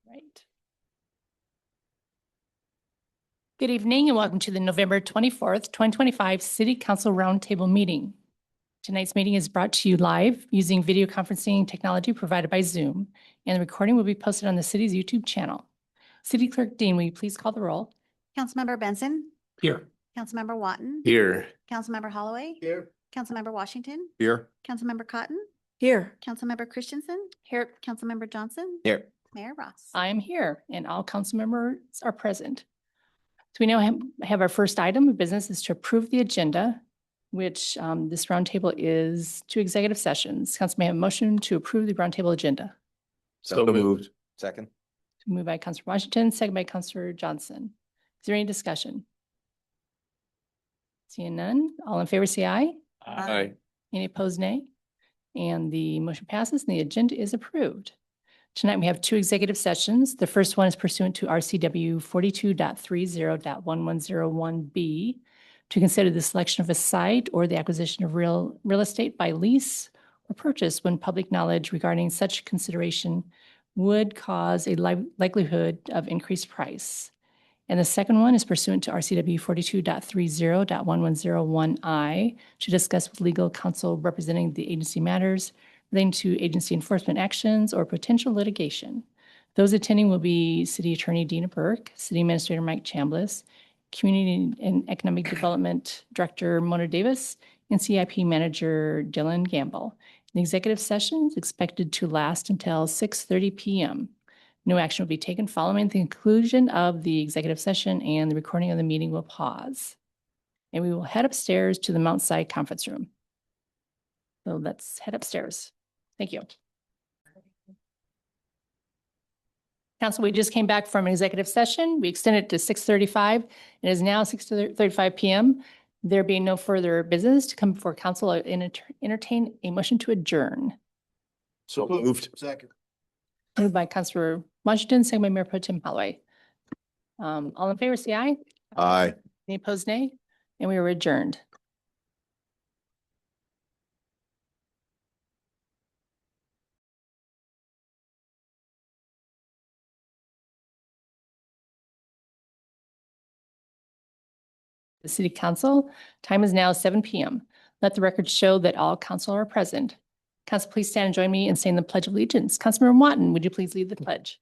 Right. Good evening and welcome to the November 24th, 2025 City Council Roundtable meeting. Tonight's meeting is brought to you live using video conferencing technology provided by Zoom, and the recording will be posted on the city's YouTube channel. City Clerk Dean, will you please call the roll? Councilmember Benson. Here. Councilmember Watton. Here. Councilmember Holloway. Here. Councilmember Washington. Here. Councilmember Cotton. Here. Councilmember Christensen. Here. Councilmember Johnson. Here. Mayor Ross. I am here and all council members are present. So we now have our first item of business is to approve the agenda, which this roundtable is 2 executive sessions. Council may have a motion to approve the roundtable agenda. So moved. Second. Moved by Councilor Washington, second by Councilor Johnson. Is there any discussion? Seeing none, all in favor say aye. Aye. Any opposed, nay? And the motion passes and the agenda is approved. Tonight, we have 2 executive sessions. The first one is pursuant to RCW 42.30.1101B to consider the selection of a site or the acquisition of real estate by lease or purchase when public knowledge regarding such consideration would cause a likelihood of increased price. And the second one is pursuant to RCW 42.30.1101I to discuss with legal counsel representing the agency matters relating to agency enforcement actions or potential litigation. Those attending will be City Attorney Dina Burke, City Administrator Mike Chambliss, Community and Economic Development Director Mona Davis, and CIP Manager Dylan Gamble. The executive session is expected to last until 6:30 p.m. No action will be taken following the conclusion of the executive session, and the recording of the meeting will pause. And we will head upstairs to the Mount Si conference room. So let's head upstairs. Thank you. Council, we just came back from an executive session. We extended it to 6:35. It is now 6:35 p.m. There being no further business to come before council, I entertain a motion to adjourn. So moved. Second. Moved by Councilor Washington, second by Mayor Pro Tem Holloway. All in favor, say aye. Aye. Any opposed, nay? And we are adjourned. The City Council. Time is now 7 p.m. Let the record show that all council are present. Council, please stand and join me in saying the Pledge of Allegiance. Councilmember Watton, would you please lead the pledge?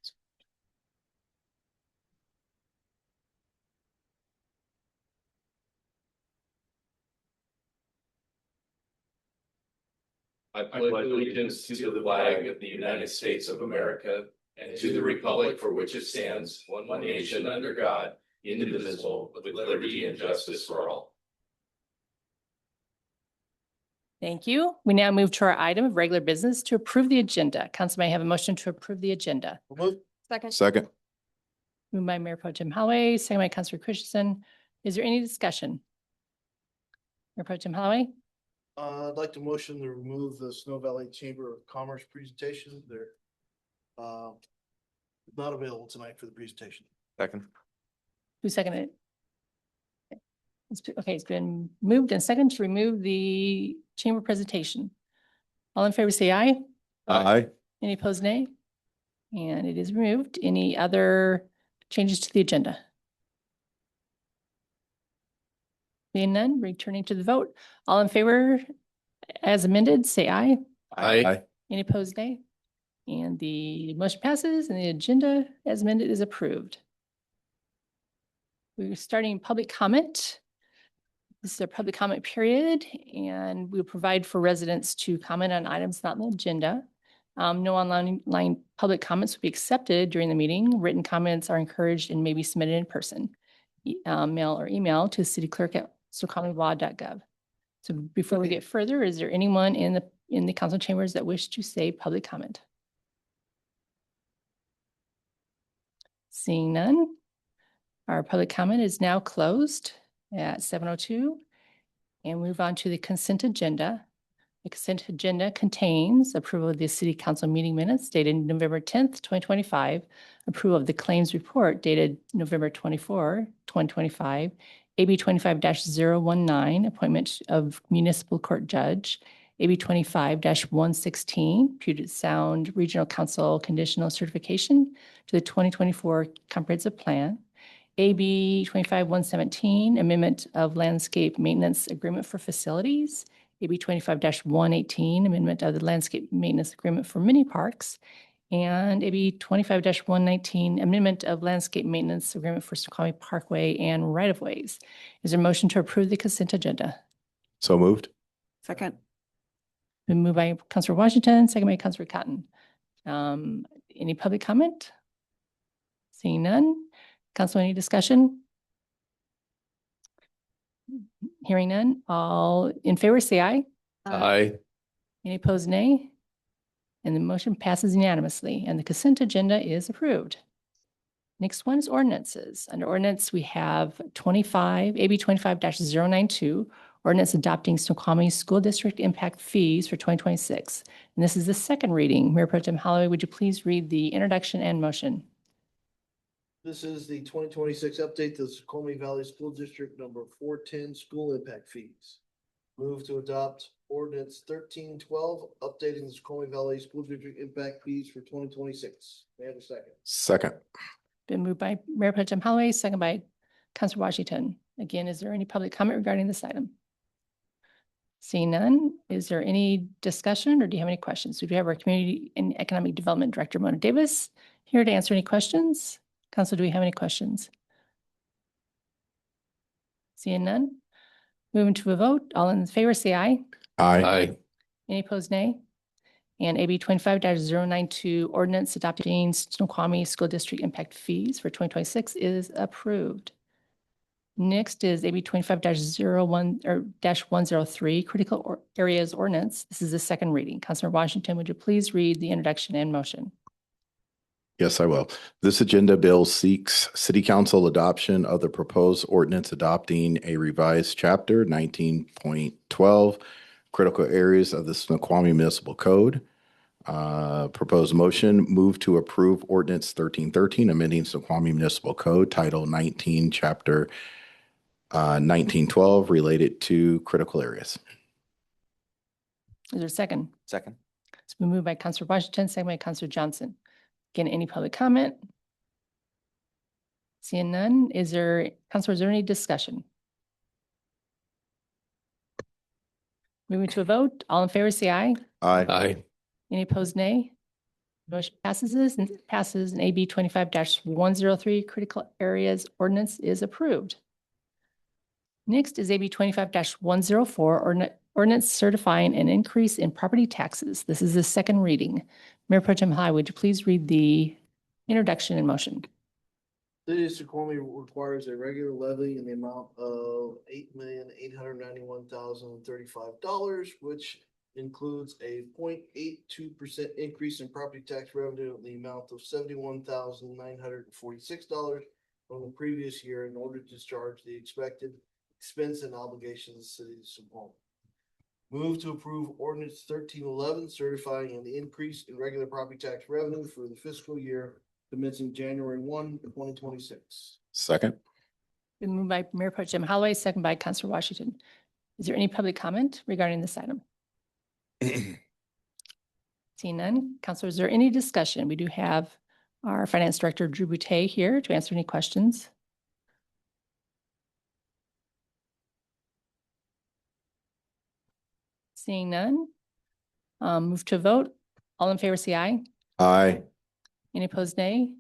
I pledge allegiance to the flag of the United States of America and to the republic for which it stands, one nation under God, indivisible, with liberty and justice for all. Thank you. We now move to our item of regular business to approve the agenda. Council may have a motion to approve the agenda. Second. Second. Moved by Mayor Pro Tem Holloway, second by Councilor Christensen. Is there any discussion? Mayor Pro Tem Holloway? I'd like to motion to remove the Snow Valley Chamber of Commerce presentation. They're not available tonight for the presentation. Second. Who seconded it? Okay, it's been moved and seconded to remove the chamber presentation. All in favor, say aye. Aye. Any opposed, nay? And it is removed. Any other changes to the agenda? Being none, returning to the vote. All in favor as amended, say aye. Aye. Any opposed, nay? And the motion passes and the agenda as amended is approved. We're starting public comment. This is our public comment period, and we'll provide for residents to comment on items not on the agenda. No online public comments will be accepted during the meeting. Written comments are encouraged and may be submitted in person, mail or email to cityclerk@snoqualmielaw.gov. So before we get further, is there anyone in the council chambers that wish to say public comment? Seeing none, our public comment is now closed at 7:02, and move on to the consent agenda. The consent agenda contains approval of the city council meeting minutes dated November 10th, 2025, approval of the claims report dated November 24, 2025, AB 25-019, appointment of municipal court judge, AB 25-116, Puget Sound Regional Council Conditional Certification to the 2024 Comprehensive Plan. AB 25-117, Amendment of Landscape Maintenance Agreement for Facilities. AB 25-118, Amendment of the Landscape Maintenance Agreement for Mini Parks. And AB 25-119, Amendment of Landscape Maintenance Agreement for Snoqualmie Parkway and right-of-ways. Is there a motion to approve the consent agenda? So moved. Second. Been moved by Counselor Washington, second by Counselor Cotton. Any public comment? Seeing none. Council, any discussion? Hearing none. All in favor, say aye. Aye. Any opposed, nay? And the motion passes unanimously, and the consent agenda is approved. Next one is ordinances. Under ordinance, we have AB 25-092, ordinance adopting Snoqualmie School District impact fees for 2026. And this is the second reading. Mayor Pro Tem Holloway, would you please read the introduction and motion? This is the 2026 update to the Snoqualmie Valley School District number 410 school impact fees. Move to adopt ordinance 1312, updating the Snoqualmie Valley School District impact fees for 2026. May I have a second? Second. Been moved by Mayor Pro Tem Holloway, second by Councilor Washington. Again, is there any public comment regarding this item? Seeing none, is there any discussion or do you have any questions? We do have our Community and Economic Development Director, Mona Davis, here to answer any questions. Council, do we have any questions? Seeing none, moving to a vote. All in favor, say aye. Aye. Any opposed, nay? And AB 25-092, ordinance adopting Snoqualmie School District impact fees for 2026 is approved. Next is AB 25-103, critical areas ordinance. This is the second reading. Councilor Washington, would you please read the introduction and motion? Yes, I will. This agenda bill seeks city council adoption of the proposed ordinance adopting a revised chapter 19.12 critical areas of the Snoqualmie Municipal Code. Proposed motion, move to approve ordinance 1313, amending Snoqualmie Municipal Code, Title 19, Chapter 1912, related to critical areas. Is there a second? Second. It's been moved by Councilor Washington, second by Councilor Johnson. Again, any public comment? Seeing none, Councilor, is there any discussion? Moving to a vote, all in favor, say aye. Aye. Any opposed, nay? Motion passes and AB 25-103, critical areas ordinance is approved. Next is AB 25-104, ordinance certifying an increase in property taxes. This is the second reading. Mayor Pro Tem Holloway, would you please read the introduction and motion? City of Snoqualmie requires a regular levy in the amount of $8,891,035, which includes a 0.82% increase in property tax revenue in the amount of $71,946 from the previous year in order to discharge the expected expense and obligations of the city of Snoqualmie. Move to approve ordinance 1311, certifying an increase in regular property tax revenue for the fiscal year commencing January 1, 2026. Second. Been moved by Mayor Pro Tem Holloway, second by Councilor Washington. Is there any public comment regarding this item? Seeing none, Councilor, is there any discussion? We do have our Finance Director, Drew Boutte, here to answer any questions. Seeing none, move to a vote. All in favor, say aye. Aye. Any opposed, nay?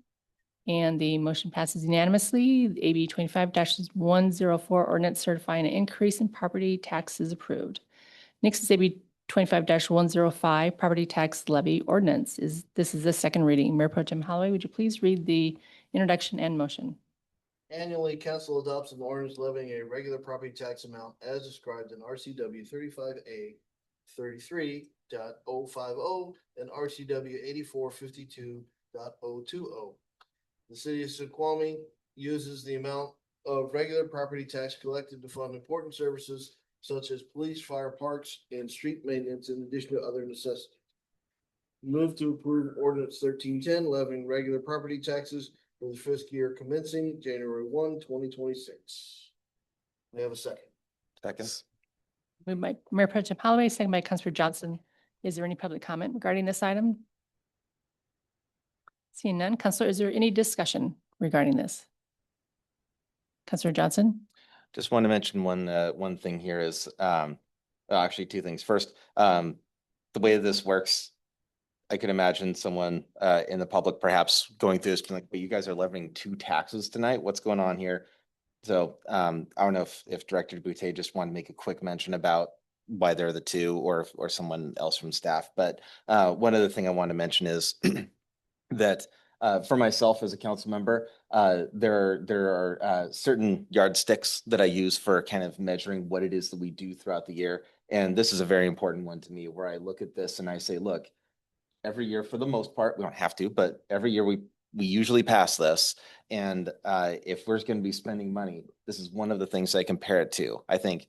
And the motion passes unanimously. The AB 25-104 ordinance certifying an increase in property tax is approved. Next is AB 25-105 property tax levy ordinance. This is the second reading. Mayor Pro Tem Holloway, would you please read the introduction and motion? Annually, council adopts an ordinance levying a regular property tax amount as described in RCW 35A 33.050 and RCW 8452.020. The city of Snoqualmie uses the amount of regular property tax collected to fund important services such as police, fire, parks, and street maintenance, in addition to other necessities. Move to approve ordinance 1310, levying regular property taxes for the fiscal year commencing January 1, 2026. May I have a second? Second. Moved by Mayor Pro Tem Holloway, second by Councilor Johnson. Is there any public comment regarding this item? Seeing none, Councilor, is there any discussion regarding this? Councilor Johnson? Just want to mention one thing here is, well, actually two things. First, the way this works, I could imagine someone in the public perhaps going through this, being like, but you guys are levying two taxes tonight. What's going on here? So I don't know if Director Boutte just wanted to make a quick mention about why they're the two, or someone else from staff. But one other thing I want to mention is that for myself as a council member, there are certain yardsticks that I use for kind of measuring what it is that we do throughout the year. And this is a very important one to me, where I look at this and I say, look, every year for the most part, we don't have to, but every year we usually pass this. And if we're going to be spending money, this is one of the things I compare it to. I think,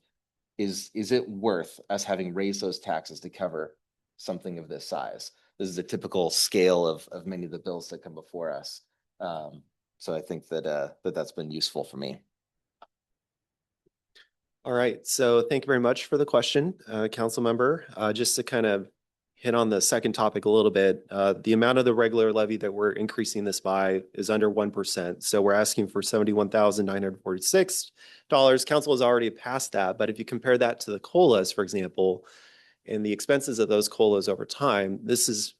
is it worth us having raised those taxes to cover something of this size? This is a typical scale of many of the bills that come before us. So I think that that's been useful for me. All right, so thank you very much for the question, council member. Just to kind of hit on the second topic a little bit, the amount of the regular levy that we're increasing this by is under 1%. So we're asking for $71,946. Council has already passed that, but if you compare that to the COLAs, for example, and the expenses of those COLAs over time, this is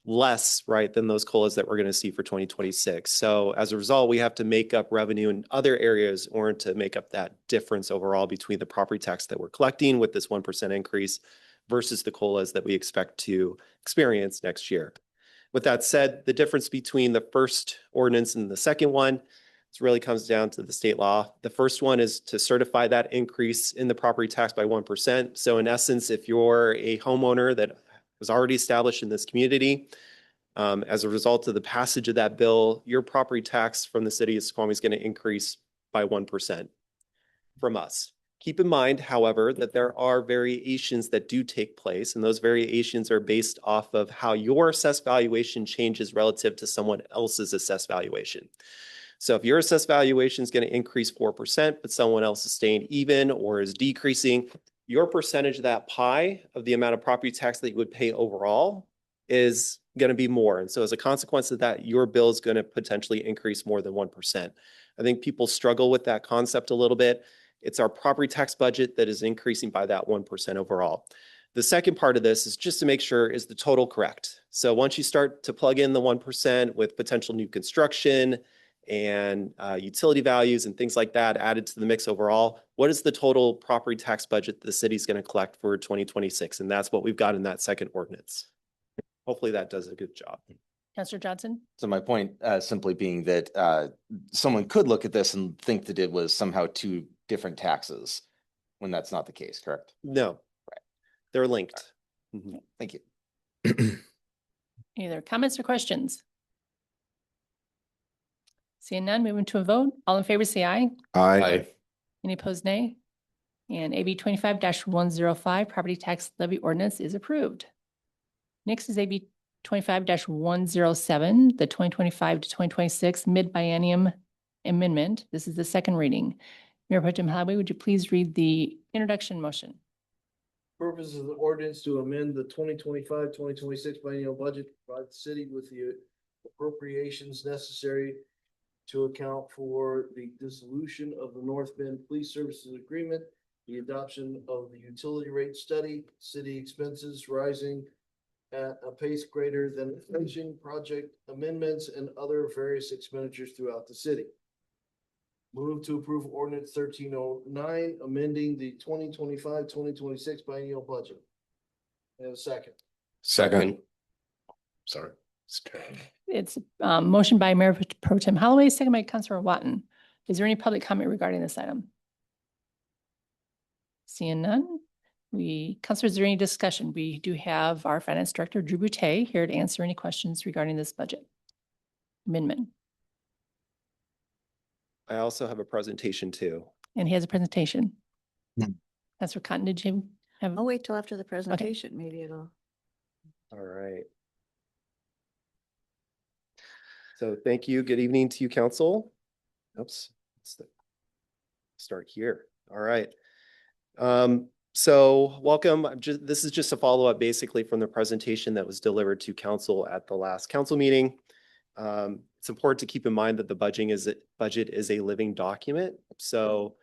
less, right, than those COLAs that we're going to see for 2026. So as a result, we have to make up revenue in other areas in order to make up that difference overall between the property tax that we're collecting with this 1% increase versus the COLAs that we expect to experience next year. With that said, the difference between the first ordinance and the second one, it really comes down to the state law. The first one is to certify that increase in the property tax by 1%. So in essence, if you're a homeowner that was already established in this community, as a result of the passage of that bill, your property tax from the city of Snoqualmie is going to increase by 1% from us. Keep in mind, however, that there are variations that do take place, and those variations are based off of how your assessed valuation changes relative to someone else's assessed valuation. So if your assessed valuation is going to increase 4%, but someone else is staying even or is decreasing, your percentage of that pie of the amount of property tax that you would pay overall is going to be more. And so as a consequence of that, your bill is going to potentially increase more than 1%. I think people struggle with that concept a little bit. It's our property tax budget that is increasing by that 1% overall. The second part of this is just to make sure, is the total correct? So once you start to plug in the 1% with potential new construction and utility values and things like that added to the mix overall, what is the total property tax budget the city's going to collect for 2026? And that's what we've got in that second ordinance. Hopefully that does a good job. Councilor Johnson? So my point simply being that someone could look at this and think that it was somehow two different taxes when that's not the case, correct? No, Right. They're linked. Thank you. Any other comments or questions? Seeing none, moving to a vote. All in favor, say aye. Aye. Any opposed, nay? And AB 25-105, property tax levy ordinance is approved. Next is AB 25-107, the 2025 to 2026 mid-biennium amendment. This is the second reading. Mayor Pro Tem Holloway, would you please read the introduction motion? Purpose of the ordinance to amend the 2025-2026 biennial budget, to provide the city with the appropriations necessary to account for the dissolution of the North Bend Police Services Agreement, the adoption of the utility rate study, city expenses rising at a pace greater than inflation, project amendments, and other various expenditures throughout the city. Move to approve ordinance 1309, amending the 2025-2026 biennial budget. And a second. Second. Sorry. It's motion by Mayor Pro Tem Holloway, second by Councilor Watton. Is there any public comment regarding this item? Seeing none, Councilor, is there any discussion? We do have our Finance Director, Drew Boutte, here to answer any questions regarding this budget amendment. I also have a presentation too. And he has a presentation. Councilor Cotton, did you have? I'll wait till after the presentation. Maybe it'll. All right. So thank you. Good evening to you, council. Oops. Let's start here. All right. So welcome. This is just a follow-up basically from the presentation that was delivered to council at the last council meeting. It's important to keep in mind that the budget is a living document. So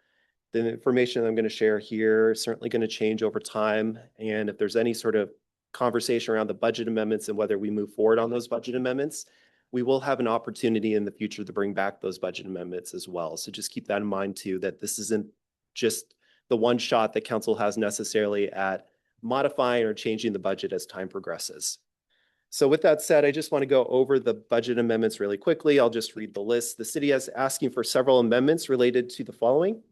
the information I'm going to share here is certainly going to change over time. And if there's any sort of conversation around the budget amendments and whether we move forward on those budget amendments, we will have an opportunity in the future to bring back those budget amendments as well. So just keep that in mind too, that this isn't just the one shot that council has necessarily at modifying or changing the budget as time progresses. So with that said, I just want to go over the budget amendments really quickly. I'll just read the list. The city is asking for several amendments related to the following.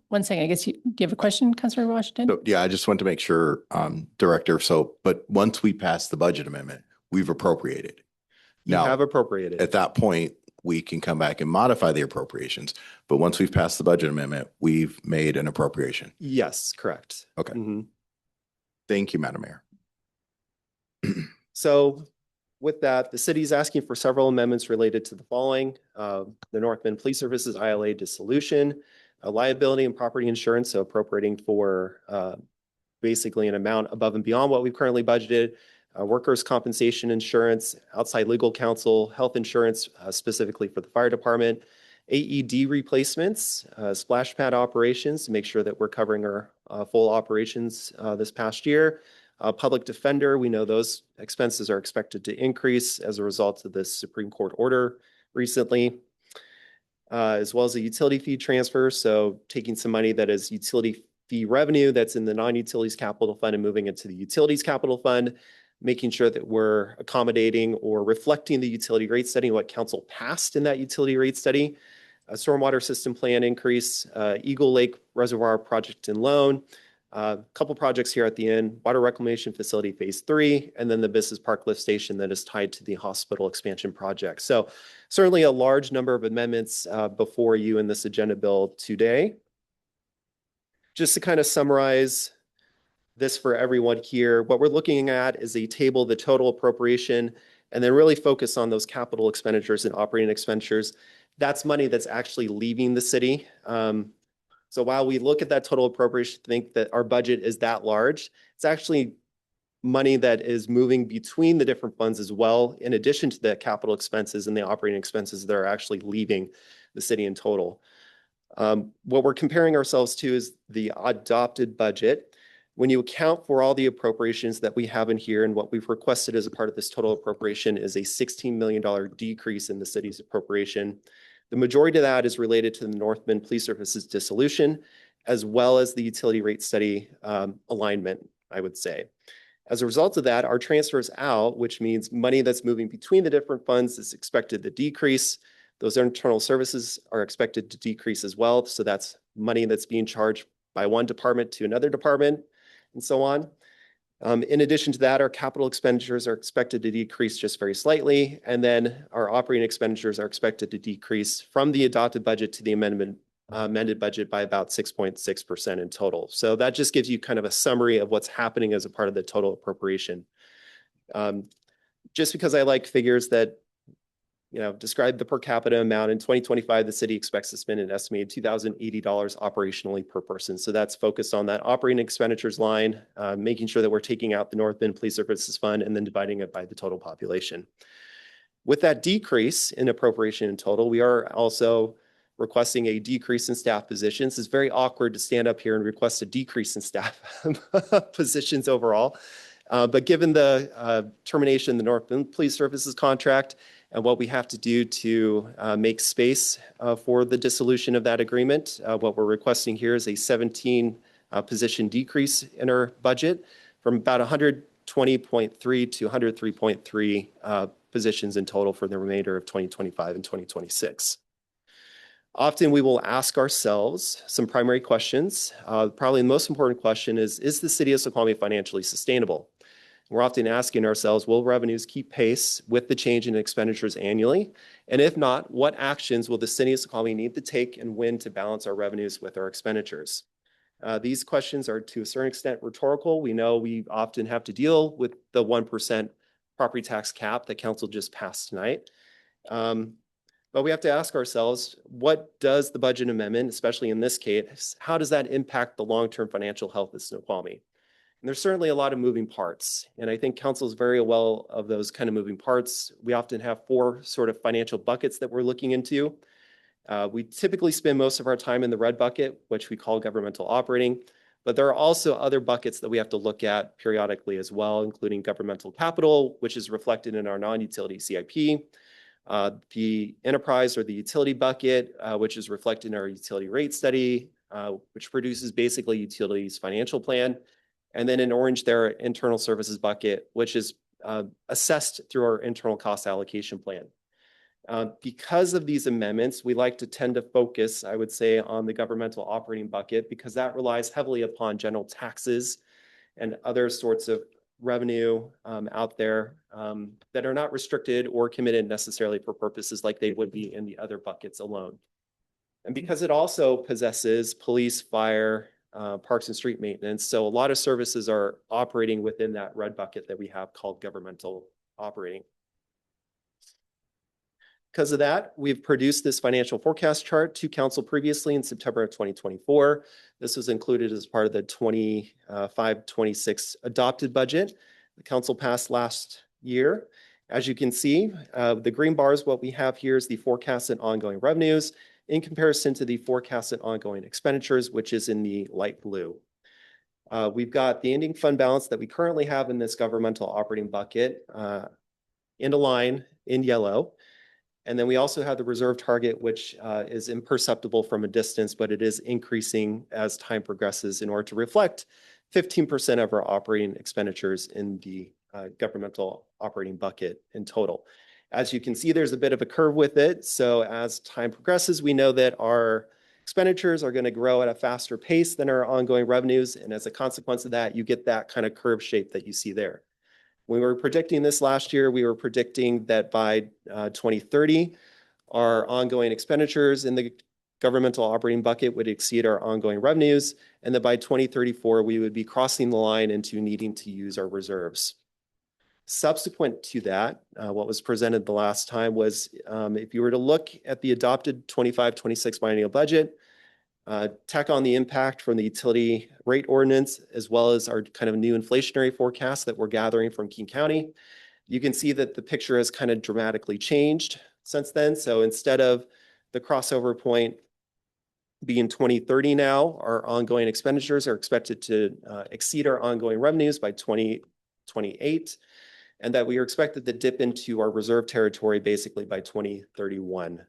One second, I guess you have a question, Councilor Washington? So, yeah, I just want to make sure, Director, but once we pass the budget amendment, we've appropriated. You have Now, appropriated. at that point, we can come back and modify the appropriations. But once we've passed the budget amendment, we've made an appropriation. Yes, correct. Okay. Mhm. Thank you, Madam Mayor. So with that, the city is asking for several amendments related to the following. The North Bend Police Services ILA dissolution, liability and property insurance, so appropriating for basically an amount above and beyond what we've currently budgeted, workers' compensation insurance, outside legal counsel, health insurance, specifically for the fire department, AED replacements, splash pad operations to make sure that we're covering our full operations this past year. Public defender, we know those expenses are expected to increase as a result of this Supreme Court order recently, as well as a utility fee transfer. So taking some money that is utility fee revenue that's in the non-utilities capital fund and moving it to the utilities capital fund, making sure that we're accommodating or reflecting the utility rate study, what council passed in that utility rate study, a stormwater system plan increase, Eagle Lake Reservoir project and loan, a couple projects here at the end, water reclamation facility phase 3, and then the business park lift station that is tied to the hospital expansion project. So certainly a large number of amendments before you in this agenda bill today. Just to kind of summarize this for everyone here, what we're looking at is a table, the total appropriation, and then really focus on those capital expenditures and operating expenditures. That's money that's actually leaving the city. So while we look at that total appropriation, think that our budget is that large, it's actually money that is moving between the different funds as well, in addition to the capital expenses and the operating expenses that are actually leaving the city in total. What we're comparing ourselves to is the adopted budget. When you account for all the appropriations that we have in here and what we've requested as a part of this total appropriation is a $16 million decrease in the city's appropriation. The majority of that is related to the North Bend Police Services dissolution, as well as the utility rate study alignment, I would say. As a result of that, our transfers out, which means money that's moving between the different funds, is expected to decrease. Those internal services are expected to decrease as well. So that's money that's being charged by one department to another department and so on. In addition to that, our capital expenditures are expected to decrease just very slightly. And then our operating expenditures are expected to decrease from the adopted budget to the amended budget by about 6.6% in total. So that just gives you kind of a summary of what's happening as a part of the total appropriation. Just because I like figures that describe the per capita amount. In 2025, the city expects to spend an estimated $2,080 operationally per person. So that's focused on that operating expenditures line, making sure that we're taking out the North Bend Police Services Fund and then dividing it by the total population. With that decrease in appropriation in total, we are also requesting a decrease in staff positions. It's very awkward to stand up here and request a decrease in staff positions overall. But given the termination of the North Bend Police Services contract, and what we have to do to make space for the dissolution of that agreement. What we're requesting here is a 17 position decrease in our budget from about 120.3 to 103.3 positions in total for the remainder of 2025 and 2026. Often we will ask ourselves some primary questions. Probably the most important question is the city of Snoqualmie financially sustainable? We're often asking ourselves, will revenues keep pace with the change in expenditures annually? And if not, what actions will the city of Snoqualmie need to take and when to balance our revenues with our expenditures? These questions are to a certain extent rhetorical. We know we often have to deal with the 1% property tax cap that council just passed tonight. But But we have to ask ourselves, what does the budget amendment, especially in this case, how does that impact the long-term financial health of Snoqualmie? And there's certainly a lot of moving parts. And I think council is very well of those kind of moving parts. We often have 4 sort of financial buckets that we're looking into. We typically spend most of our time in the red bucket, which we call governmental operating. But there are also other buckets that we have to look at periodically as well, including governmental capital, which is reflected in our non-utility CIP. The enterprise or the utility bucket, which is reflected in our utility rate study, which produces basically utilities financial plan. And then in orange, there are internal services bucket, which is assessed through our internal cost allocation plan. Because of these amendments, we like to tend to focus, I would say, on the governmental operating bucket because that relies heavily upon general taxes and other sorts of revenue out there that are not restricted or committed necessarily for purposes like they would be in the other buckets alone. And because it also possesses police, fire, parks and street maintenance, so a lot of services are operating within that red bucket that we have called governmental operating. Because of that, we've produced this financial forecast chart to council previously in September of 2024. This was included as part of the 25-26 adopted budget the council passed last year. As you can see, the green bars, what we have here is the forecasted ongoing revenues in comparison to the forecasted ongoing expenditures, which is in the light blue. We've got the ending fund balance that we currently have in this governmental operating bucket in a line in yellow. And then we also have the reserve target, which is imperceptible from a distance, but it is increasing as time progresses in order to reflect 15% of our operating expenditures in the governmental operating bucket in total. As you can see, there's a bit of a curve with it. So as time progresses, we know that our expenditures are going to grow at a faster pace than our ongoing revenues. And as a consequence of that, you get that kind of curve shape that you see there. When we were predicting this last year, we were predicting that by 2030, our ongoing expenditures in the governmental operating bucket would exceed our ongoing revenues, and that by 2034, we would be crossing the line into needing to use our reserves. Subsequent to that, what was presented the last time was if you were to look at the adopted 25-26 biennial budget, tack on the impact from the utility rate ordinance, as well as our kind of new inflationary forecast that we're gathering from King County, you can see that the picture has kind of dramatically changed since then. So instead of the crossover point being 2030 now, our ongoing expenditures are expected to exceed our ongoing revenues by 2028, and that we are expected to dip into our reserve territory basically by 2031.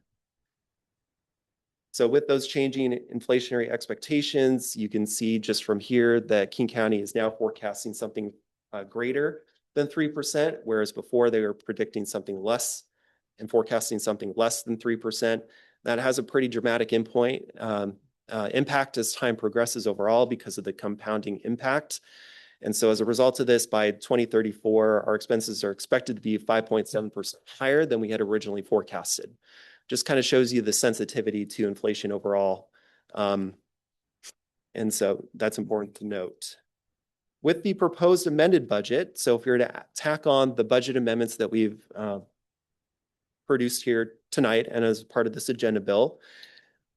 So with those changing inflationary expectations, you can see just from here that King County is now forecasting something greater than 3%, whereas before they were predicting something less and forecasting something less than 3%. That has a pretty dramatic impact as time progresses overall because of the compounding impact. And so as a result of this, by 2034, our expenses are expected to be 5.7% higher than we had originally forecasted. Just kind of shows you the sensitivity to inflation overall. And so that's important to note. With the proposed amended budget, so if you're to tack on the budget amendments that we've produced here tonight and as part of this agenda bill,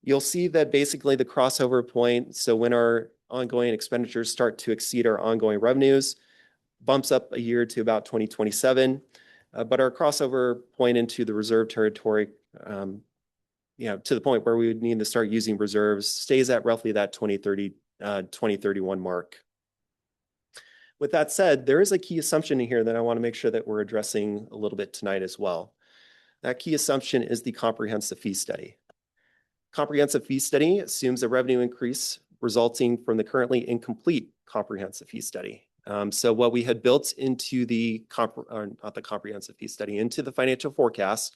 you'll see that basically the crossover point, so when our ongoing expenditures start to exceed our ongoing revenues, bumps up a year to about 2027. But our crossover point into the reserve territory, to the point where we would need to start using reserves, stays at roughly that 2031 mark. With that said, there is a key assumption in here that I want to make sure that we're addressing a little bit tonight as well. That key assumption is the comprehensive fee study. Comprehensive fee study assumes a revenue increase resulting from the currently incomplete comprehensive fee study. So what we had built into the, not the comprehensive fee study, into the financial forecast,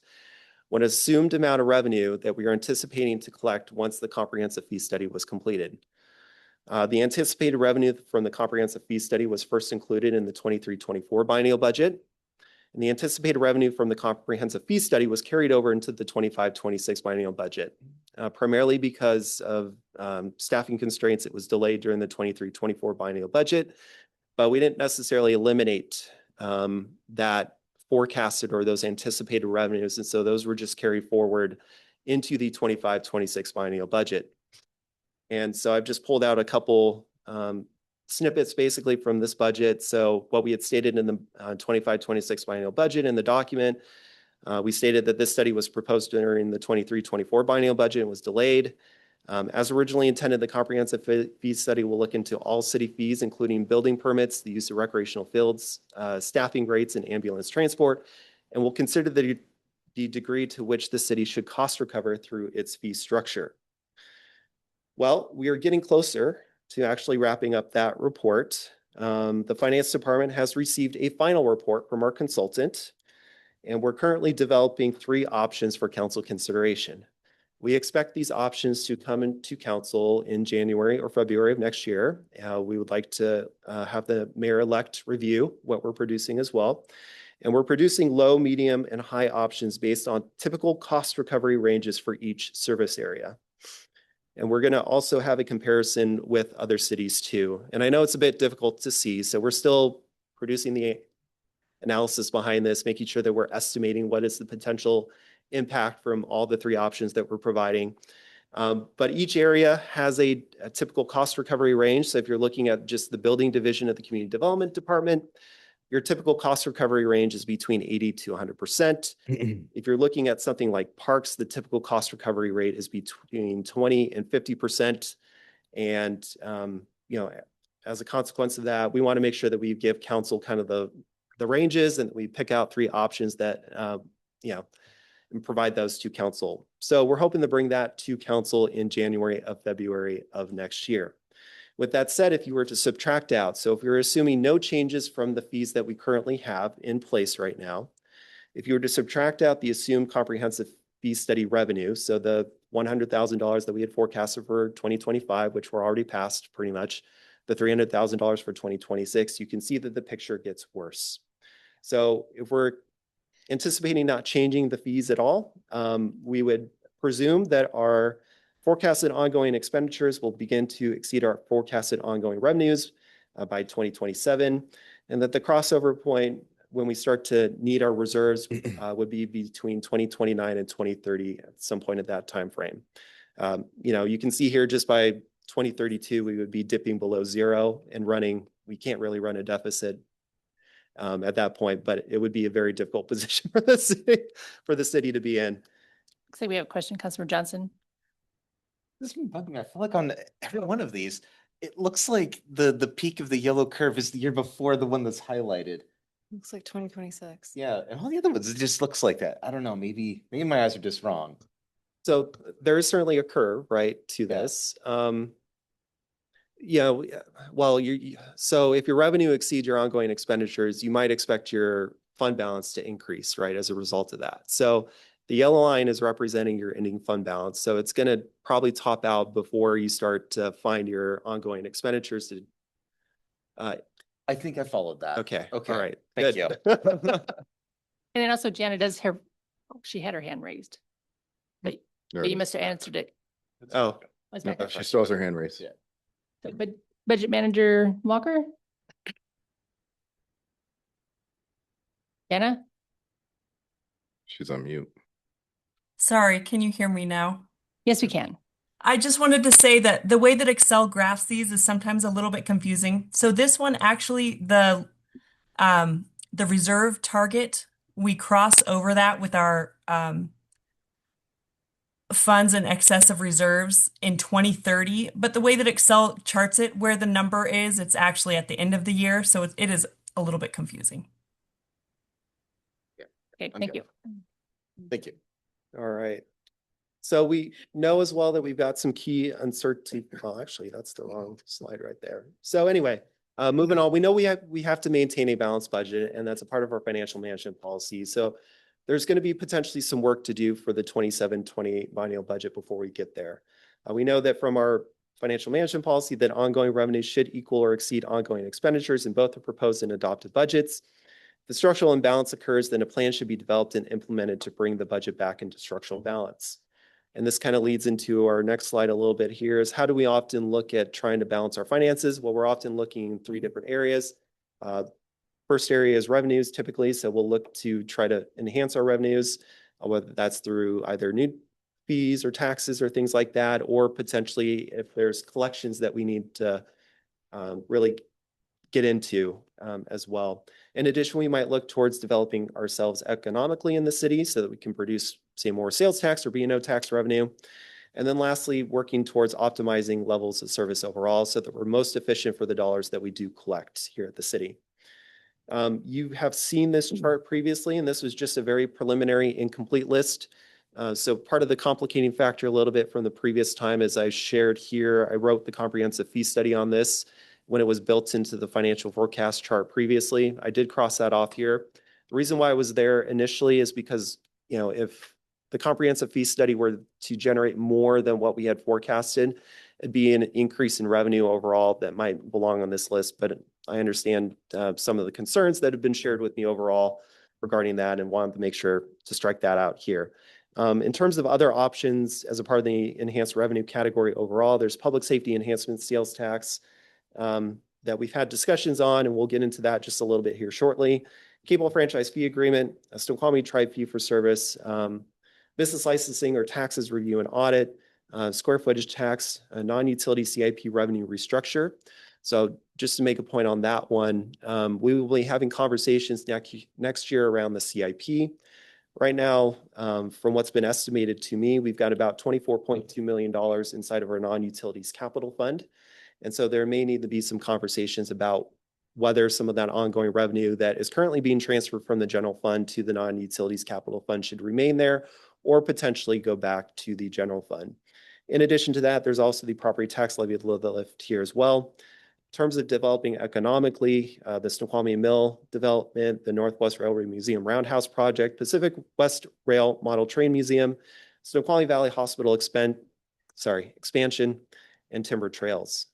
an assumed amount of revenue that we are anticipating to collect once the comprehensive fee study was completed. The anticipated revenue from the comprehensive fee study was first included in the 23-24 biennial budget. And the anticipated revenue from the comprehensive fee study was carried over into the 25-26 biennial budget, primarily because of staffing constraints. It was delayed during the 23-24 biennial budget, but we didn't necessarily eliminate that forecasted or those anticipated revenues. And so those were just carried forward into the 25-26 biennial budget. And so I've just pulled out a couple snippets basically from this budget. So what we had stated in the 25-26 biennial budget in the document, we stated that this study was proposed during the 23-24 biennial budget and was delayed. As originally intended, the comprehensive fee study will look into all city fees, including building permits, the use of recreational fields, staffing rates, and ambulance transport, and will consider the degree to which the city should cost recover through its fee structure. Well, we are getting closer to actually wrapping up that report. The finance department has received a final report from our consultant, and we're currently developing 3 options for council consideration. We expect these options to come into council in January or February of next year. We would like to have the mayor-elect review what we're producing as well. And we're producing low, medium, and high options based on typical cost recovery ranges for each service area. And we're going to also have a comparison with other cities too. And I know it's a bit difficult to see, so we're still producing the analysis behind this, making sure that we're estimating what is the potential impact from all the 3 options that we're providing. But each area has a typical cost recovery range. So if you're looking at just the building division of the community development department, your typical cost recovery range is between 80 to 100%. If you're looking at something like parks, the typical cost recovery rate is between 20 and 50%. And, as a consequence of that, we want to make sure that we give council kind of the ranges and we pick out 3 options that, and provide those to council. So we're hoping to bring that to council in January or February of next year. With that said, if you were to subtract out, so if you're assuming no changes from the fees that we currently have in place right now, if you were to subtract out the assumed comprehensive fee study revenue, so the $100,000 that we had forecasted for 2025, which we're already past pretty much, the $300,000 for 2026, you can see that the picture gets worse. So if we're anticipating not changing the fees at all, we would presume that our forecasted ongoing expenditures will begin to exceed our forecasted ongoing revenues by 2027, and that the crossover point when we start to need our reserves would be between 2029 and 2030 at some point at that time frame. You can see here just by 2032, we would be dipping below 0 and we can't really run a deficit at that point, but it would be a very difficult position for the city to be in. Looks like we have a question, Councilor Johnson. This has been bugging me. I feel like on every one of these, it looks like the peak of the yellow curve is the year before the one that's highlighted. Looks like 2026. Yeah, and all the other ones, it just looks like that. I don't know, maybe my eyes are just wrong. So there is certainly a curve, right, to this. So if your revenue exceeds your ongoing expenditures, you might expect your fund balance to increase, right, as a result of that. So the yellow line is representing your ending fund balance. So it's going to probably top out before you start to find your ongoing expenditures to. I think I followed that. Okay. Okay. All right. Thank Good. you. And then also Jana does have, she had her hand raised, but you must have answered it. Oh, Was No, back she still has her hand raised. Yeah. But Budget Manager Walker? Jana? She's on mute. Sorry, can you hear me now? Yes, we can. I just wanted to say that the way that Excel graphs these is sometimes a little bit confusing. So this one actually, the reserve target, we cross over that with our funds in excess of reserves in 2030. But the way that Excel charts it, where the number is, it's actually at the end of the year. So it is a little bit confusing. Okay, I'm thank good. you. Thank you. all right. So we know as well that we've got some key uncertainty. Well, actually, that's the wrong slide right there. So anyway, moving on, we know we have to maintain a balanced budget, and that's a part of our financial management policy. So there's going to be potentially some work to do for the 27-28 biennial budget before we get there. We know that from our financial management policy that ongoing revenues should equal or exceed ongoing expenditures in both the proposed and adopted budgets. If the structural imbalance occurs, then a plan should be developed and implemented to bring the budget back into structural balance. And this kind of leads into our next slide a little bit here is how do we often look at trying to balance our finances? Well, we're often looking in 3 different areas. First area is revenues typically, so we'll look to try to enhance our revenues, whether that's through either new fees or taxes or things like that, or potentially if there's collections that we need to really get into as well. In addition, we might look towards developing ourselves economically in the city so that we can produce, say, more sales tax or B&O tax revenue. And then lastly, working towards optimizing levels of service overall so that we're most efficient for the dollars that we do collect here at the city. You have seen this chart previously, and this was just a very preliminary incomplete list. So part of the complicating factor a little bit from the previous time, as I shared here, I wrote the comprehensive fee study on this when it was built into the financial forecast chart previously. I did cross that off here. The reason why I was there initially is because, you know, if the comprehensive fee study were to generate more than what we had forecasted, it'd be an increase in revenue overall that might belong on this list. But I understand some of the concerns that have been shared with me overall regarding that and wanted to make sure to strike that out here. In terms of other options as a part of the enhanced revenue category overall, there's public safety enhancement sales tax that we've had discussions on, and we'll get into that just a little bit here shortly. Cable franchise fee agreement, a Snoqualmie tribe fee for service, business licensing or taxes review and audit, square footage tax, a non-utility CIP revenue restructure. So just to make a point on that one, we will be having conversations next year around the CIP. Right now, from what's been estimated to me, we've got about $24.2 million inside of our non-utilities capital fund. And so there may need to be some conversations about whether some of that ongoing revenue that is currently being transferred from the general fund to the non-utilities capital fund should remain there or potentially go back to the general fund. In addition to that, there's also the property tax levy lift here as well. In terms of developing economically, the Snoqualmie Mill development, the Northwest Railway Museum Roundhouse Project, Pacific West Rail Model Train Museum, Snoqualmie Valley Hospital expansion, and timber trails.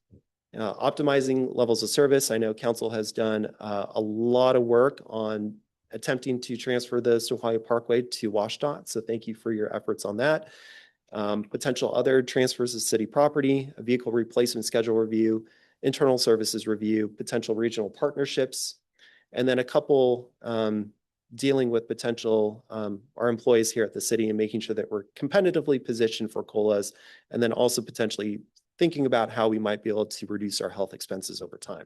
Optimizing levels of service. I know council has done a lot of work on attempting to transfer the Snoqualmie Parkway to WashDOT. So thank you for your efforts on that. Potential other transfers of city property, a vehicle replacement schedule review, internal services review, potential regional partnerships, and then a couple dealing with potential our employees here at the city and making sure that we're competitively positioned for COLAs, and then also potentially thinking about how we might be able to reduce our health expenses over time.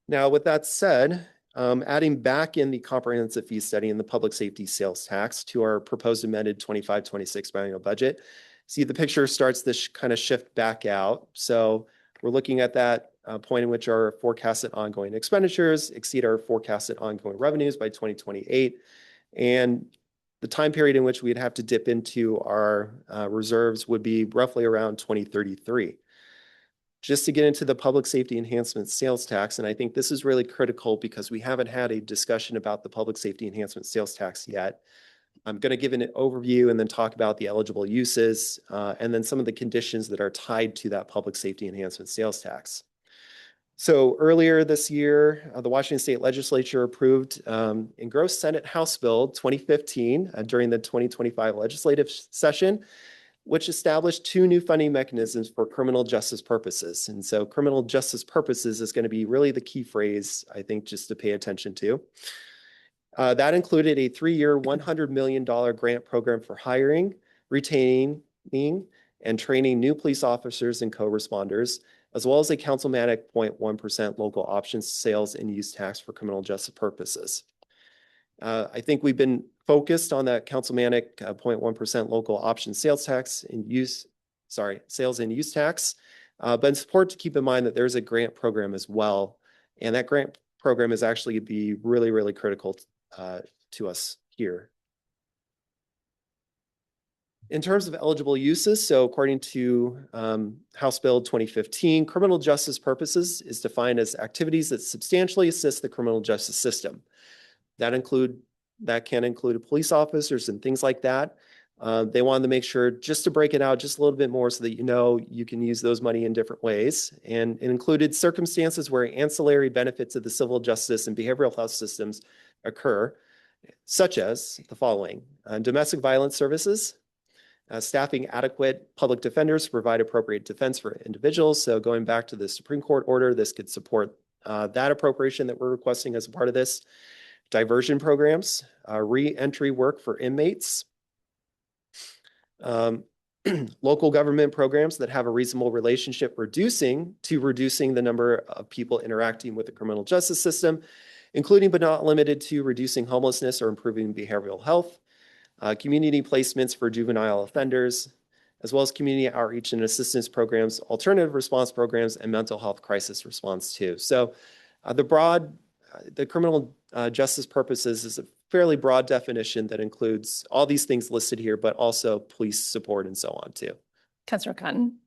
Now, with that said, adding back in the comprehensive fee study and the public safety sales tax to our proposed amended 25-26 biennial budget, see the picture starts this kind of shift back out. So we're looking at that point in which our forecasted ongoing expenditures exceed our forecasted ongoing revenues by 2028. And the time period in which we'd have to dip into our reserves would be roughly around 2033. Just to get into the public safety enhancement sales tax, and I think this is really critical because we haven't had a discussion about the public safety enhancement sales tax yet. I'm going to give an overview and then talk about the eligible uses and then some of the conditions that are tied to that public safety enhancement sales tax. So earlier this year, the Washington State Legislature approved engrossed Senate House Bill 2015 during the 2025 legislative session, which established two new funding mechanisms for criminal justice purposes. And so criminal justice purposes is going to be really the key phrase, I think, just to pay attention to. That included a 3-year, $100 million grant program for hiring, retaining, and training new police officers and co-responders, as well as a councilmanic 0.1% local options sales and use tax for criminal justice purposes. I think we've been focused on that councilmanic 0.1% local option sales tax and sales and use tax, but it's important to keep in mind that there's a grant program as well. And that grant program is actually be really, really critical to us here. In terms of eligible uses, so according to House Bill 2015, criminal justice purposes is defined as activities that substantially assist the criminal justice system. That can include police officers and things like that. They wanted to make sure just to break it out just a little bit more so that you know you can use those money in different ways. And it included circumstances where ancillary benefits of the civil justice and behavioral health systems occur, such as the following: domestic violence services, staffing adequate public defenders to provide appropriate defense for individuals. So going back to the Supreme Court order, this could support That appropriation that we're requesting as a part of this, diversion programs, re-entry work for inmates, local government programs that have a reasonable relationship reducing the number of people interacting with the criminal justice system, including but not limited to reducing homelessness or improving behavioral health, community placements for juvenile offenders, as well as community outreach and assistance programs, alternative response programs, and mental health crisis response too. So the criminal justice purposes is a fairly broad definition that includes all these things listed here, but also police support and so on too. Councillor Cotton.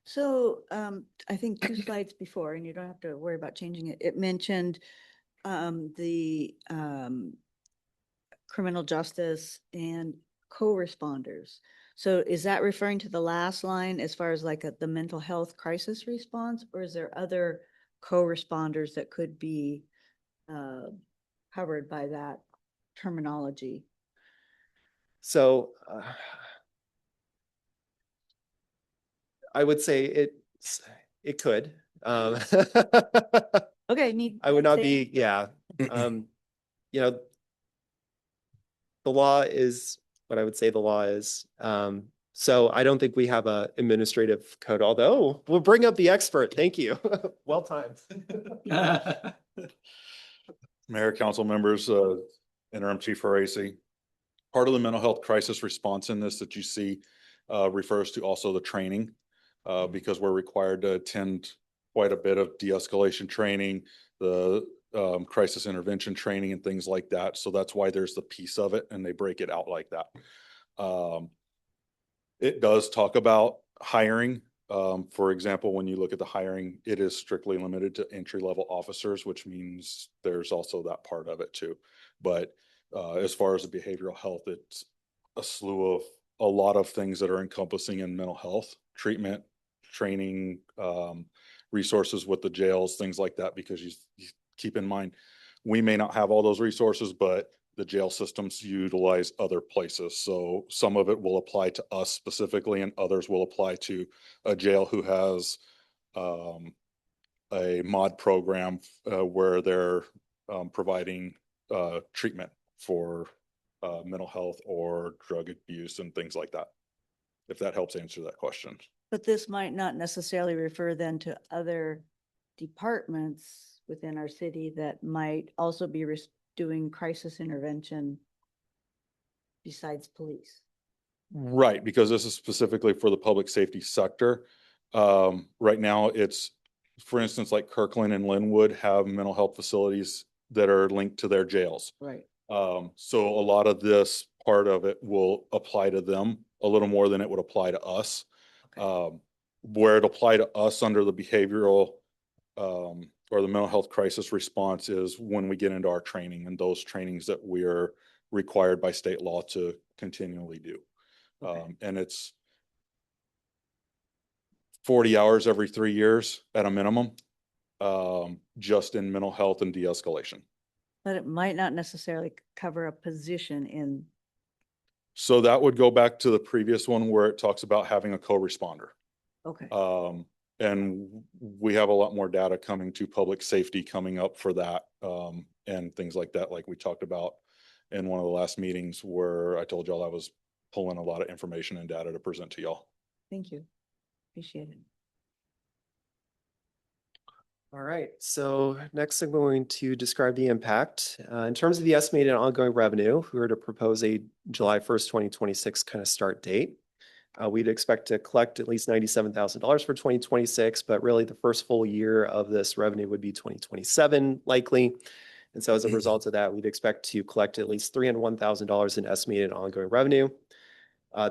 So I think 2 slides before, and you don't have to worry about changing it, it mentioned the criminal justice and co-responders. So is that referring to the last line as far as like the mental health crisis response, or is there other co-responders that could be covered by that terminology? So I would say it could. Okay, I would not be, yeah. You know, the law is what I would say the law is. So I don't think we have a administrative code, although we'll bring up the expert. Thank you. Well timed. Mayor, council members, Interim Chief Horaci. Part of the mental health crisis response in this that you see refers to also the training, because we're required to attend quite a bit of de-escalation training, the crisis intervention training and things like that. So that's why there's the piece of it and they break it out like that. It does talk about hiring. For example, when you look at the hiring, it is strictly limited to entry-level officers, which means there's also that part of it too. But as far as the behavioral health, it's a slew of a lot of things that are encompassing in mental health, treatment, training, resources with the jails, things like that, because you keep in mind, we may not have all those resources, but the jail systems utilize other places. So some of it will apply to us specifically, and others will apply to a jail who has a mod program where they're providing treatment for mental health or drug abuse and things like that, if that helps answer that question. But this might not necessarily refer then to other departments within our city that might also be doing crisis intervention besides police. Right, because this is specifically for the public safety sector. Right now, it's, for instance, like Kirkland and Linwood have mental health facilities that are linked to their jails. Right. So a lot of this part of it will apply to them a little more than it would apply to us. Okay. Where it apply to us under the behavioral or the mental health crisis response is when we get into our training and those trainings that we are required by state law to continually do. Okay. And it's 40 hours every 3 years at a minimum, just in mental health and de-escalation. But it might not necessarily cover a position in. So that would go back to the previous one where it talks about having a co-responder. Okay. And we have a lot more data coming to public safety coming up for that, and things like that, like we talked about in one of the last meetings where I told y'all I was pulling a lot of information and data to present to y'all. Thank you. Appreciate it. All right, so next I'm going to describe the impact. In terms of the estimated ongoing revenue, if we were to propose a July 1st, 2026 kind of start date, we'd expect to collect at least $97,000 for 2026, but really the first full year of this revenue would be 2027 likely. And so as a result of that, we'd expect to collect at least $301,000 in estimated ongoing revenue.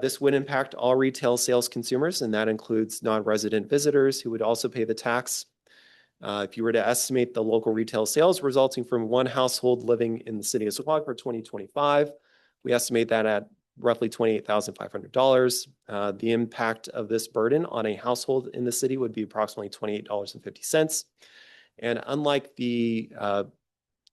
This would impact all retail sales consumers, and that includes non-resident visitors who would also pay the tax. If you were to estimate the local retail sales resulting from one household living in the city of Snoqualmie for 2025, we estimate that at roughly $28,500. The impact of this burden on a household in the city would be approximately $28.50. And unlike the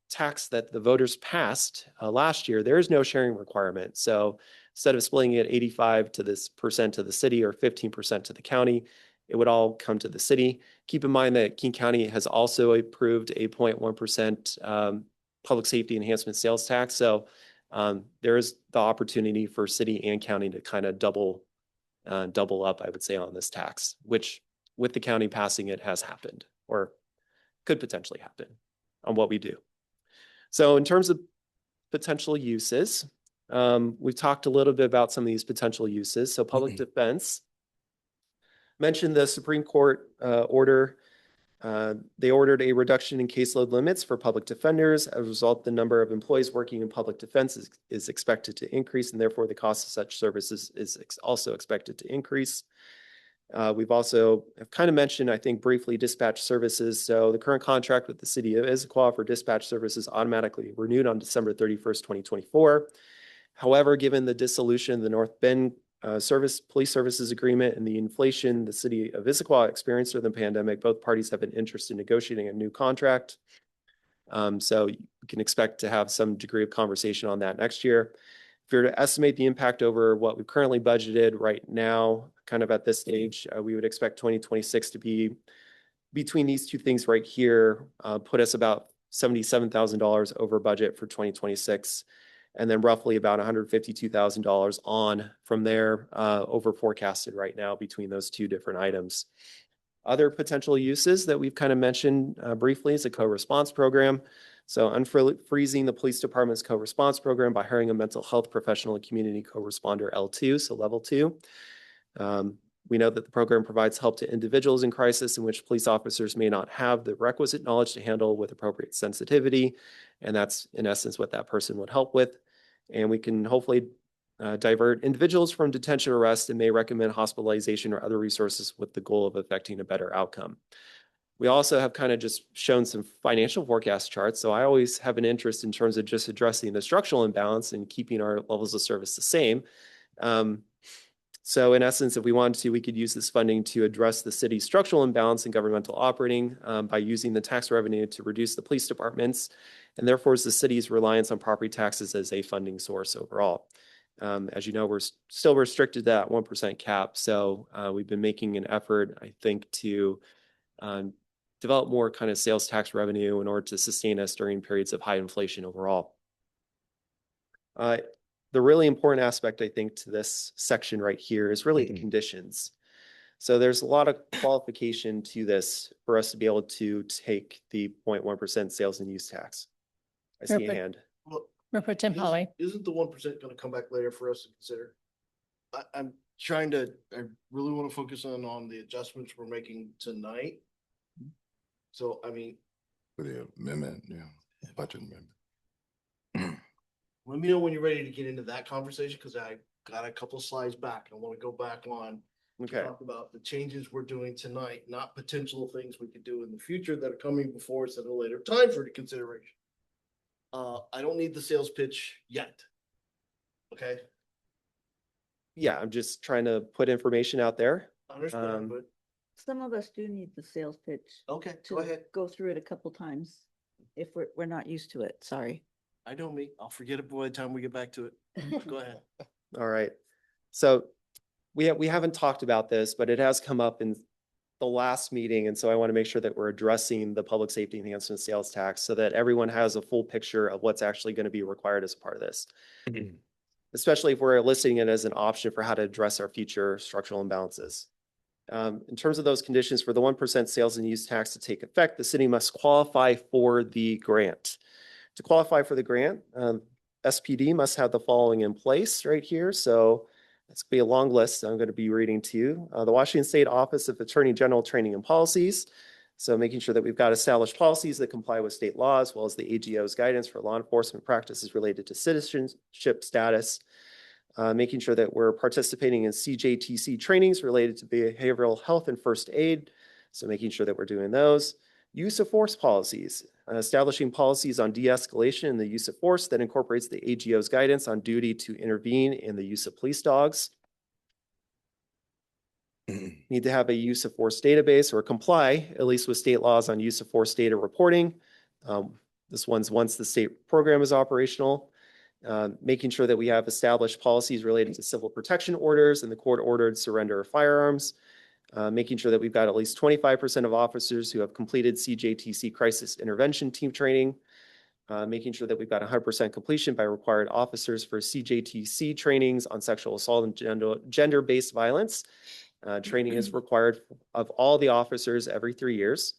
tax that the voters passed last year, there is no sharing requirement. So instead of splitting it 85% to the city or 15% to the county, it would all come to the city. Keep in mind that King County has also approved a 0.1% public safety enhancement sales tax. So there is the opportunity for city and county to kind of double up, I would say, on this tax, which with the county passing it has happened or could potentially happen on what we do. So in terms of potential uses, we've talked a little bit about some of these potential uses. So public defense, mentioned the Supreme Court order. They ordered a reduction in caseload limits for public defenders. As a result, the number of employees working in public defense is expected to increase, and therefore the cost of such services is also expected to increase. We've also kind of mentioned, I think, briefly dispatch services. So the current contract with the city of Issaquah for dispatch services automatically renewed on December 31st, 2024. However, given the dissolution of the North Bend police services agreement and the inflation the city of Issaquah experienced during the pandemic, both parties have an interest in negotiating a new contract. So you can expect to have some degree of conversation on that next year. If you're to estimate the impact over what we've currently budgeted right now, kind of at this stage, we would expect 2026 to be between these two things right here, put us about $77,000 over budget for 2026, and then roughly about $152,000 on from there over forecasted right now between those two different items. Other potential uses that we've kind of mentioned briefly is a co-response program. So unfreezing the police department's co-response program by hiring a mental health professional and community co-responder L2, so level 2. We know that the program provides help to individuals in crisis in which police officers may not have the requisite knowledge to handle with appropriate sensitivity. And that's in essence what that person would help with. And we can hopefully divert individuals from detention or arrest and may recommend hospitalization or other resources with the goal of affecting a better outcome. We also have kind of just shown some financial forecast charts. So I always have an interest in terms of just addressing the structural imbalance and keeping our levels of service the same. So in essence, if we wanted to, we could use this funding to address the city's structural imbalance in governmental operating by using the tax revenue to reduce the police departments, and therefore the city's reliance on property taxes as a funding source overall. As you know, we're still restricted to that 1% cap. So we've been making an effort, I think, to develop more kind of sales tax revenue in order to sustain us during periods of high inflation overall. The really important aspect, I think, to this section right here is really the conditions. So there's a lot of qualification to this for us to be able to take the 0.1% sales and use tax. I see a Perfect. hand. Well, Representative Tim Holloway. Isn't the 1% gonna come back later for us to consider? I'm trying to, I really want to focus on the adjustments we're making tonight. So, I mean, For the amendment, yeah, budget amendment. let me know when you're ready to get into that conversation, because I got a couple slides back. I want to go back on to Okay. talk about the changes we're doing tonight, not potential things we could do in the future that are coming before us at a later time for the consideration. I don't need the sales pitch yet. Okay, Yeah, I'm just trying to put information out there. understand, but, Some of us do need the sales pitch okay, to go ahead. go through it a couple times if we're not used to it. Sorry. I know me. I'll forget it by the time we get back to it. Go ahead. All right. So we haven't talked about this, but it has come up in the last meeting. And so I want to make sure that we're addressing the public safety enhancement sales tax so that everyone has a full picture of what's actually going to be required as a part of this. Especially if we're listing it as an option for how to address our future structural imbalances. In terms of those conditions, for the 1% sales and use tax to take effect, the city must qualify for the grant. To qualify for the grant, SPD must have the following in place right here. So it's going to be a long list I'm going to be reading to you. The Washington State Office of Attorney General Training and Policies. So making sure that we've got established policies that comply with state law, as well as the AGO's guidance for law enforcement practices related to citizenship status. Making sure that we're participating in CJTC trainings related to behavioral health and first aid. So making sure that we're doing those. Use of force policies, establishing policies on de-escalation and the use of force that incorporates the AGO's guidance on duty to intervene in the use of police dogs. Need to have a use of force database or comply at least with state laws on use of force data reporting. This one's once the state program is operational. Making sure that we have established policies related to civil protection orders and the court-ordered surrender of firearms. making sure that we've got at least 25% of officers who have completed CJTC crisis intervention team training, making sure that we've got 100% completion by required officers for CJTC trainings on sexual assault and gender-based violence. Training is required of all the officers every 3 years.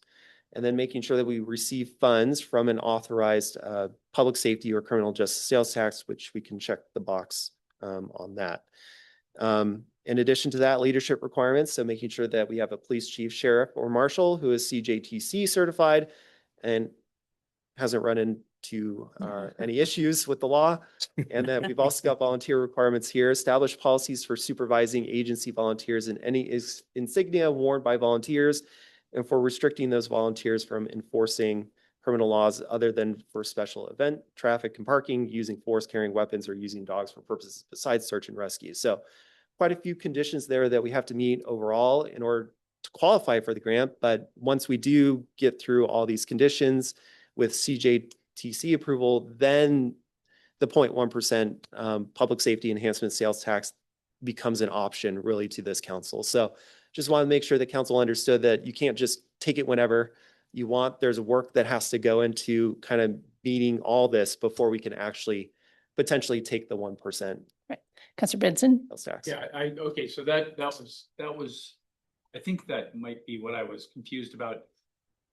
And then making sure that we receive funds from an authorized public safety or criminal justice sales tax, which we can check the box on that. In addition to that, leadership requirements, so making sure that we have a police chief, sheriff, or marshal who is CJTC certified and hasn't run into any issues with the law. And then we've also got volunteer requirements here, establish policies for supervising agency volunteers and any insignia worn by volunteers, and for restricting those volunteers from enforcing criminal laws other than for special event, traffic and parking, using force, carrying weapons, or using dogs for purposes besides search and rescue. So quite a few conditions there that we have to meet overall in order to qualify for the grant. But once we do get through all these conditions with CJTC approval, then the 0.1% public safety enhancement sales tax becomes an option really to this council. So just want to make sure the council understood that you can't just take it whenever you want. There's work that has to go into kind of meeting all this before we can actually potentially take the 1% Right. Councilor Benson? sales tax. Yeah, okay, so that was, I think that might be what I was confused about.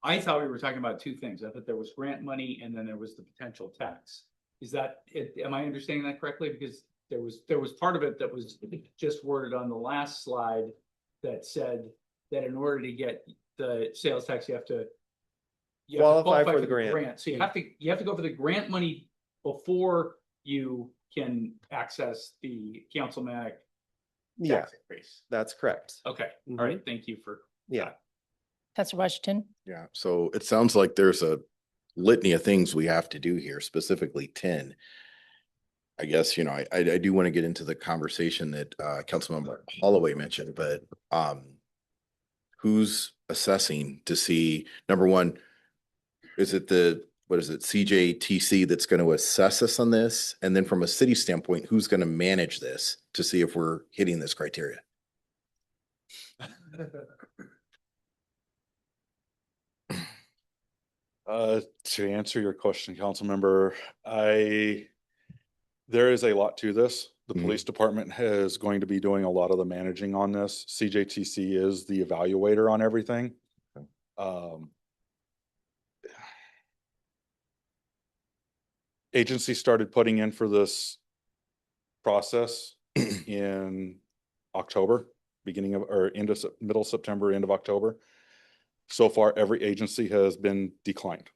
I thought we were talking about two things. I thought there was grant money and then there was the potential tax. Is that it? Am I understanding that correctly? Because there was part of it that was just worded on the last slide that said that in order to get the sales tax, you have to Qualify for the grant. So you have to go for the grant money before you can access the councilmanic Yeah, tax increase. that's correct. Okay, Mhm. all right, thank you for. Yeah. Councilor Washington? Yeah, so it sounds like there's a litany of things we have to do here, specifically 10. I guess, you know, I do want to get into the conversation that Councilmember Holloway mentioned, but who's assessing to see, number one, is it CJTC that's going to assess us on this? And then from a city standpoint, who's going to manage this to see if we're hitting this criteria? To answer your question, council member, there is a lot to this. The Mhm. police department is going to be doing a lot of the managing on this. CJTC is the evaluator on everything. Agency started putting in for this process in October, middle September, end of October. So far, every agency has been declined.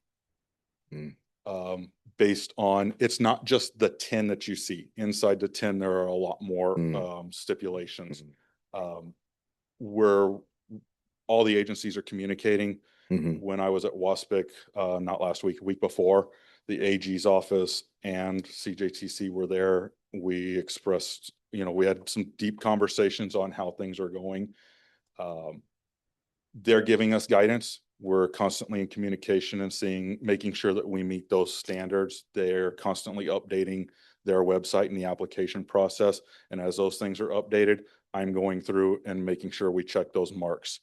Based on, it's not just the 10 that you see. Inside the 10, there are a lot more stipulations. Where all the agencies are communicating. When I was at Waspic, not last week, a week before, the AG's office and CJTC were there. We expressed, we had some deep conversations on how things are going. They're giving us guidance. We're constantly in communication and making sure that we meet those standards. They're constantly updating their website and the application process. And as those things are updated, I'm going through and making sure we check those marks.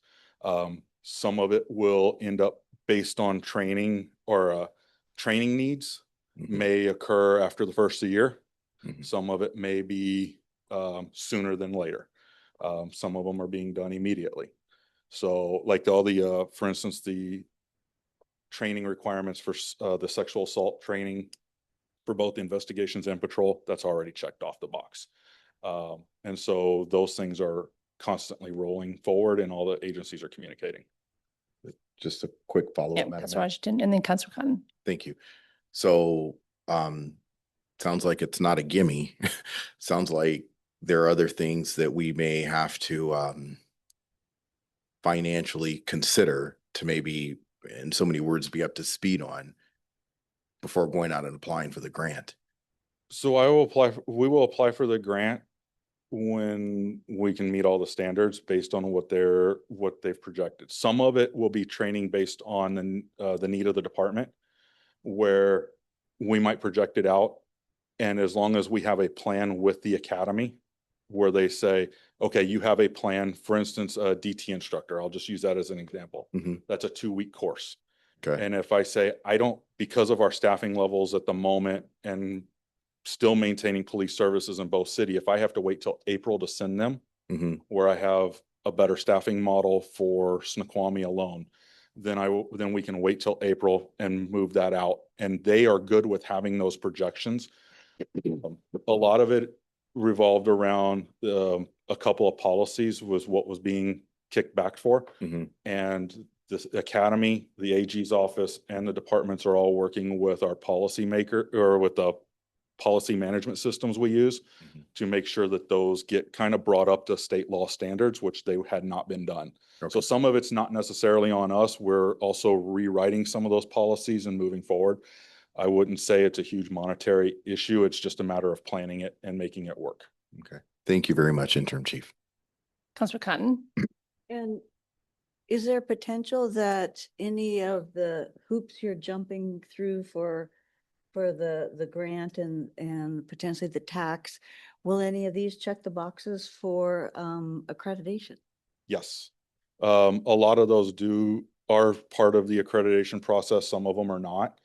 Some of it will end up based on training or training needs may occur after the first year. Some of it may be sooner than later. Some of them are being done immediately. So like for instance, the training requirements for the sexual assault training for both investigations and patrol, that's already checked off the box. And so those things are constantly rolling forward and all the agencies are communicating. Just a quick follow-up, Yeah, Madam Councilor Mayor. Washington, and then Councilor Cotton. Thank you. So, sounds like it's not a gimme. Sounds like there are other things that we may have to, financially consider to maybe, in so many words, be up to speed on before going out and applying for the grant. So we will apply for the grant when we can meet all the standards based on what they've projected. Some of it will be training based on the need of the department, where we might project it out. And as long as we have a plan with the academy where they say, okay, you have a plan, for instance, a DT instructor. I'll just use that as an example. Mhm. That's a 2-week course. Okay. And if I say, I don't, because of our staffing levels at the moment and still maintaining police services in both city, if I have to wait till April to send them, Mhm. where I have a better staffing model for Snoqualmie alone, then we can wait till April and move that out. And they are good with having those projections. A lot of it revolved around a couple of policies was what was being kicked back for. Mhm. And the academy, the AG's office, and the departments are all working with our policy maker or with the policy management systems we use Mhm. to make sure that those get kind of brought up to state law standards, which they had not been done. Okay. So some of it's not necessarily on us. We're also rewriting some of those policies and moving forward. I wouldn't say it's a huge monetary issue. It's just a matter of planning it and making it work. Okay. Thank you very much, Interim Chief. Counselor Cotton? And is there potential that any of the hoops you're jumping through for the grant and potentially the tax, will any of these check the boxes for accreditation? Yes. A lot of those are part of the accreditation process. Some of them are not.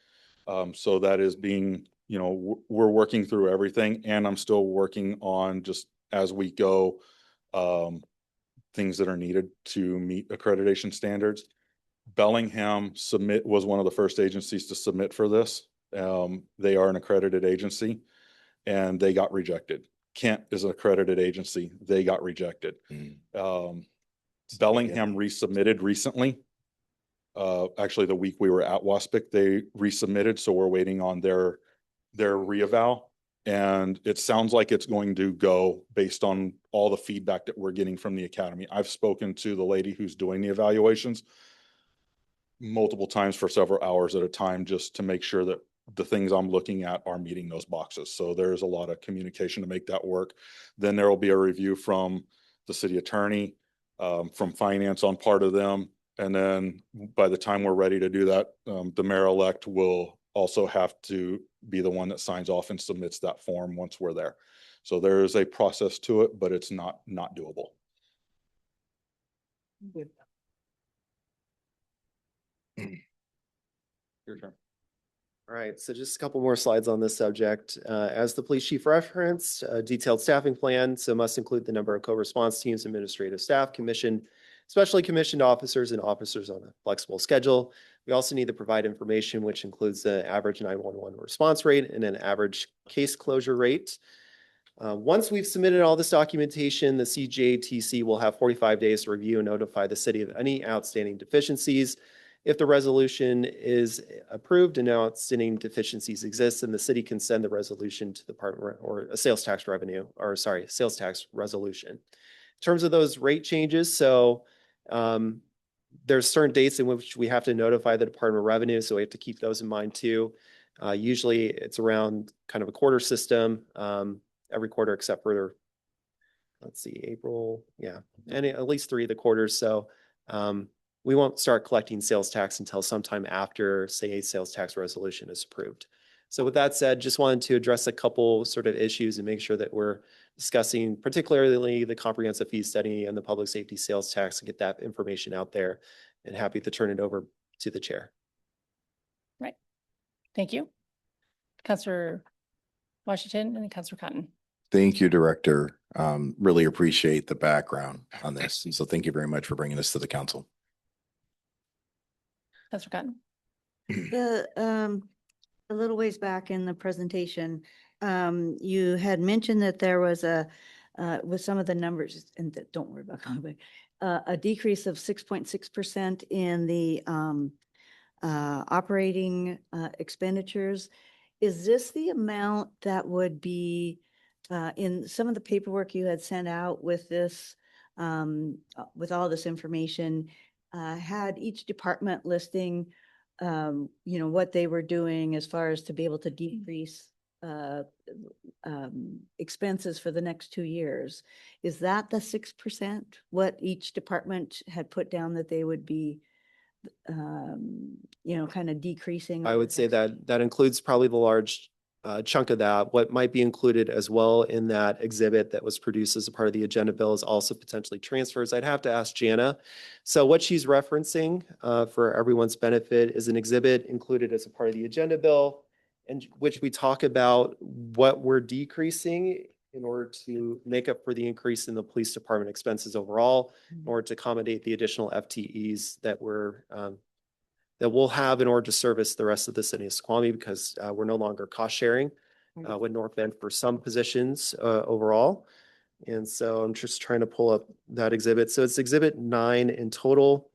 So that is being, we're working through everything, and I'm still working on, just as we go, things that are needed to meet accreditation standards. Bellingham was one of the first agencies to submit for this. They are an accredited agency and they got rejected. Kent is an accredited agency. They got rejected. Bellingham resubmitted recently. Actually, the week we were at Waspic, they resubmitted. So we're waiting on their reeval. And it sounds like it's going to go based on all the feedback that we're getting from the academy. I've spoken to the lady who's doing the evaluations multiple times for several hours at a time, just to make sure that the things I'm looking at are meeting those boxes. So there's a lot of communication to make that work. Then there will be a review from the city attorney, from finance on part of them. And then by the time we're ready to do that, the mayor-elect will also have to be the one that signs off and submits that form once we're there. So there is a process to it, but it's not doable. Your turn. All right, so just a couple more slides on this subject. As the police chief referenced, a detailed staffing plan, so must include the number of co-response teams, administrative staff, specially commissioned officers and officers on a flexible schedule. We also need to provide information which includes the average 911 response rate and an average case closure rate. Once we've submitted all this documentation, the CJTC will have 45 days to review and notify the city of any outstanding deficiencies. If the resolution is approved and no outstanding deficiencies exist, then the city can send the resolution to the department or a sales tax resolution. In terms of those rate changes, so there's certain dates in which we have to notify the Department of Revenue, so we have to keep those in mind too. Usually it's around kind of a quarter system, every quarter except for, let's see, April, yeah, and at least 3 of the quarters. So we won't start collecting sales tax until sometime after, say, a sales tax resolution is approved. So with that said, just wanted to address a couple sort of issues and make sure that we're discussing particularly the comprehensive fee study and the public safety sales tax and get that information out there, and happy to turn it over to the chair. Right. Thank you. Counselor Washington and then Counselor Cotton. Thank you, Director. Really appreciate the background on this. And so thank you very much for bringing this to the council. Counselor Cotton. A little ways back in the presentation, you had mentioned that there was with some of the numbers, and don't worry about it, a decrease of 6.6% in the operating expenditures. Is this the amount that would be in some of the paperwork you had sent out with this, with all this information, had each department listing, what they were doing as far as to be able to decrease expenses for the next 2 years? Is that the 6%, what each department had put down that they would be, kind of decreasing? I would say that includes probably the large chunk of that. What might be included as well in that exhibit that was produced as a part of the agenda bill is also potentially transfers. I'd have to ask Jana. So what she's referencing for everyone's benefit is an exhibit included as a part of the agenda bill, in which we talk about what we're decreasing in order to make up for the increase in the police department expenses overall, in order to accommodate the additional FTEs that we'll have in order to service the rest of the city of Snoqualmie, because we're no longer cost sharing with North Bend for some positions overall. And so I'm just trying to pull up that exhibit. So it's exhibit 9 in total.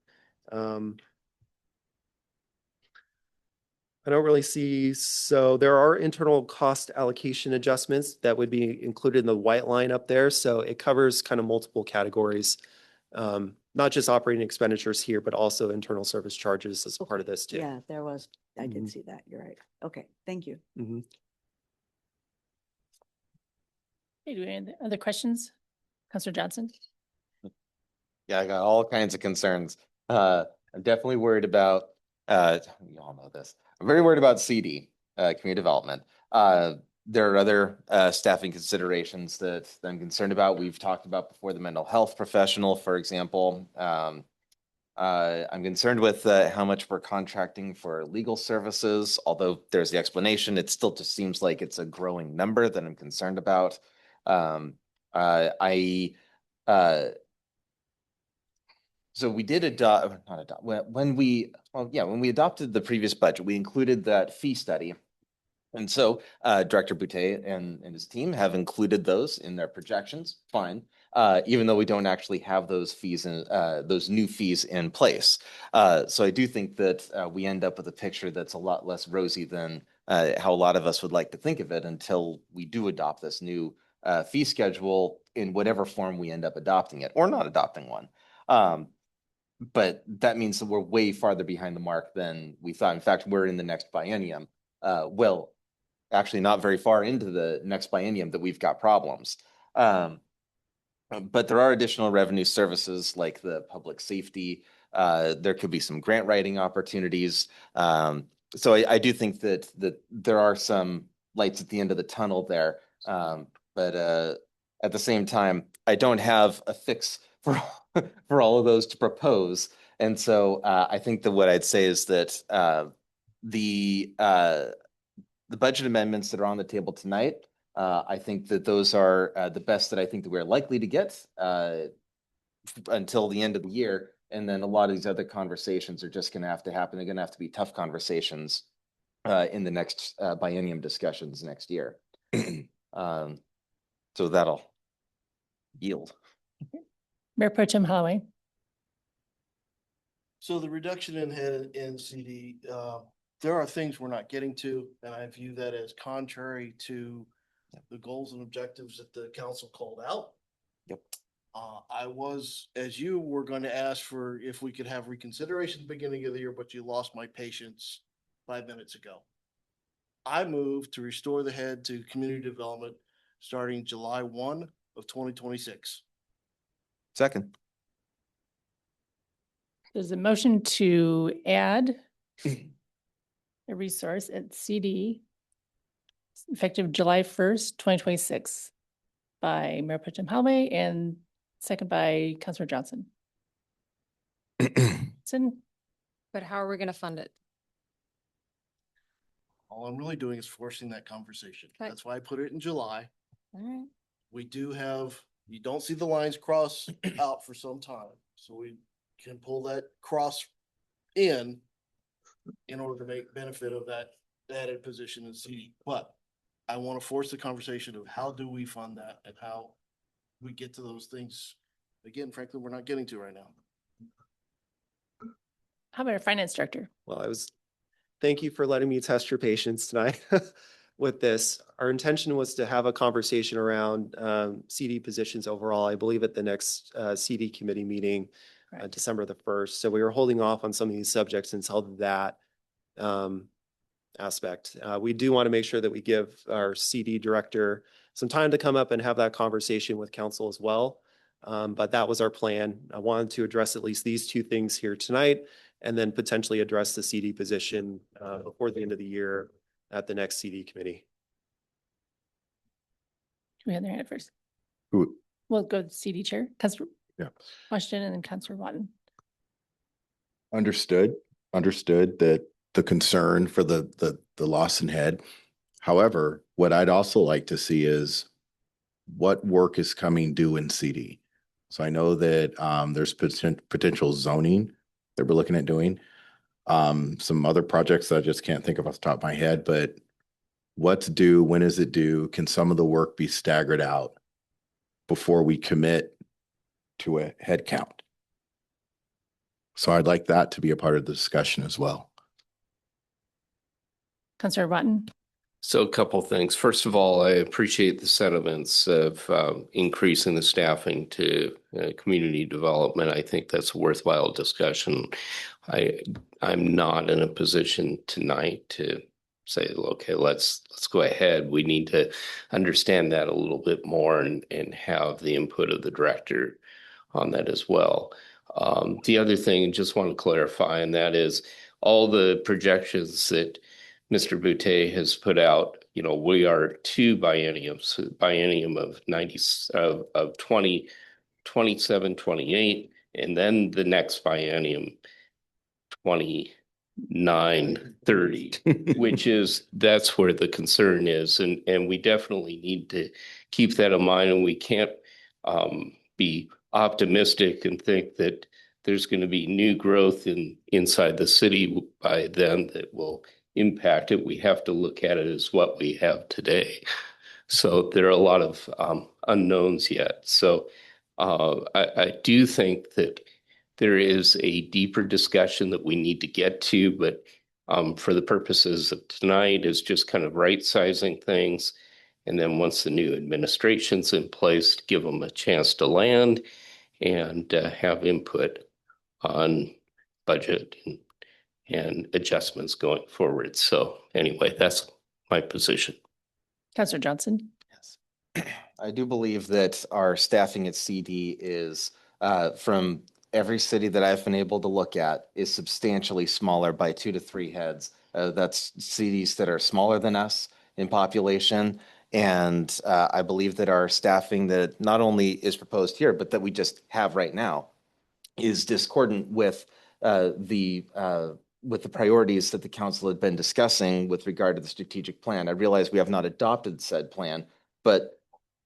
I don't really see, so there are internal cost allocation adjustments that would be included in the white line up there. So it covers kind of multiple categories, not just operating expenditures here, but also internal service charges as part of this too. Yeah, there was, I did Mhm. see that. You're right. Okay, thank you. Mhm. Hey, do we have any other questions? Counselor Johnson? Yeah, I got all kinds of concerns. I'm definitely worried about, you all know this. I'm very worried about CD, community development. There are other staffing considerations that I'm concerned about. We've talked about before the mental health professional, for example. I'm concerned with how much we're contracting for legal services, although there's the explanation. It still just seems like it's a growing number that I'm concerned about. So we did not adopt, when we adopted the previous budget, we included that fee study. And so Director Boutte and his team have included those in their projections, fine, even though we don't actually have those fees and those new fees in place. So I do think that we end up with a picture that's a lot less rosy than how a lot of us would like to think of it until we do adopt this new fee schedule in whatever form we end up adopting it or not adopting one. But that means that we're way farther behind the mark than we thought. In fact, we're in the next biennium. Well, actually not very far into the next biennium that we've got problems. But there are additional revenue services like the public safety. There could be some grant writing opportunities. So I do think that there are some lights at the end of the tunnel there. But at the same time, I don't have a fix for for all of those to propose. And so I think that what I'd say is that the budget amendments that are on the table tonight, I think that those are the best that I think that we're likely to get until the end of the year. And then a lot of these other conversations are just going to have to happen. They're going to have to be tough conversations in the next biennium discussions next year. So that'll yield. Mayor Pro Tem Holloway? So the reduction in head in CD, there are things we're not getting to, and I view that as contrary to the goals and objectives that the council called out. Yep. I was, as you were going to ask for if we could have reconsideration at the beginning of the year, but you lost my patience 5 minutes ago. I moved to restore the head to community development starting July 1 of 2026. Second. There's a motion to add a resource at CD effective July 1st, 2026 by Mayor Pro Tem Holloway and second by Councilor Johnson. But how are we gonna fund it? All I'm really doing is forcing that conversation. Right. That's why I put it in July. All right. We do have, you don't see the lines cross out for some time, so we can pull that cross in order to make benefit of that added position in CD. But I want to force the conversation of how do we fund that and how we get to those things. Again, frankly, we're not getting to right now. How about our finance director? Well, thank you for letting me test your patience tonight with this. Our intention was to have a conversation around CD positions overall, I believe at the next CD committee meeting, Right. December the 1st. So we were holding off on some of these subjects until that aspect. We do want to make sure that we give our CD director some time to come up and have that conversation with council as well. But that was our plan. I wanted to address at least these two things here tonight, and then potentially address the CD position before the end of the year at the next CD committee. We had their hand up first. Who, We'll go to the CD chair, Councilor yeah, Washington and then Councilor Watton. understood that the concern for the loss in head. However, what I'd also like to see is what work is coming due in CD. So I know that there's potential zoning that we're looking at doing. Some other projects that I just can't think of off the top of my head, but what's due, when is it due? Can some of the work be staggered out before we commit to a head count? So I'd like that to be a part of the discussion as well. Councilor Watton. So a couple things. First of all, I appreciate the sentiments of increasing the staffing to community development. I think that's a worthwhile discussion. I'm not in a position tonight to say, okay, let's go ahead. We need to understand that a little bit more and have the input of the director on that as well. The other thing, I just want to clarify, and that is all the projections that Mr. Boutte has put out, you know, we are two bienniums, biennium of 27, 28, and then the next biennium, 29, 30, which is, that's where the concern is. And we definitely need to keep that in mind, and we can't be optimistic and think that there's going to be new growth inside the city by then that will impact it. We have to look at it as what we have today. So there are a lot of unknowns yet. So I do think that there is a deeper discussion that we need to get to, but for the purposes of tonight is just kind of right sizing things. And then once the new administration's in place, give them a chance to land and have input on budget and adjustments going forward. So anyway, that's my position. Councilor Johnson. Yes. I do believe that our staffing at CD is, from every city that I've been able to look at, is substantially smaller by 2 to 3 heads. That's cities that are smaller than us in population. And I believe that our staffing that not only is proposed here, but that we just have right now is discordant with the priorities that the council had been discussing with regard to the strategic plan. I realize we have not adopted said plan, but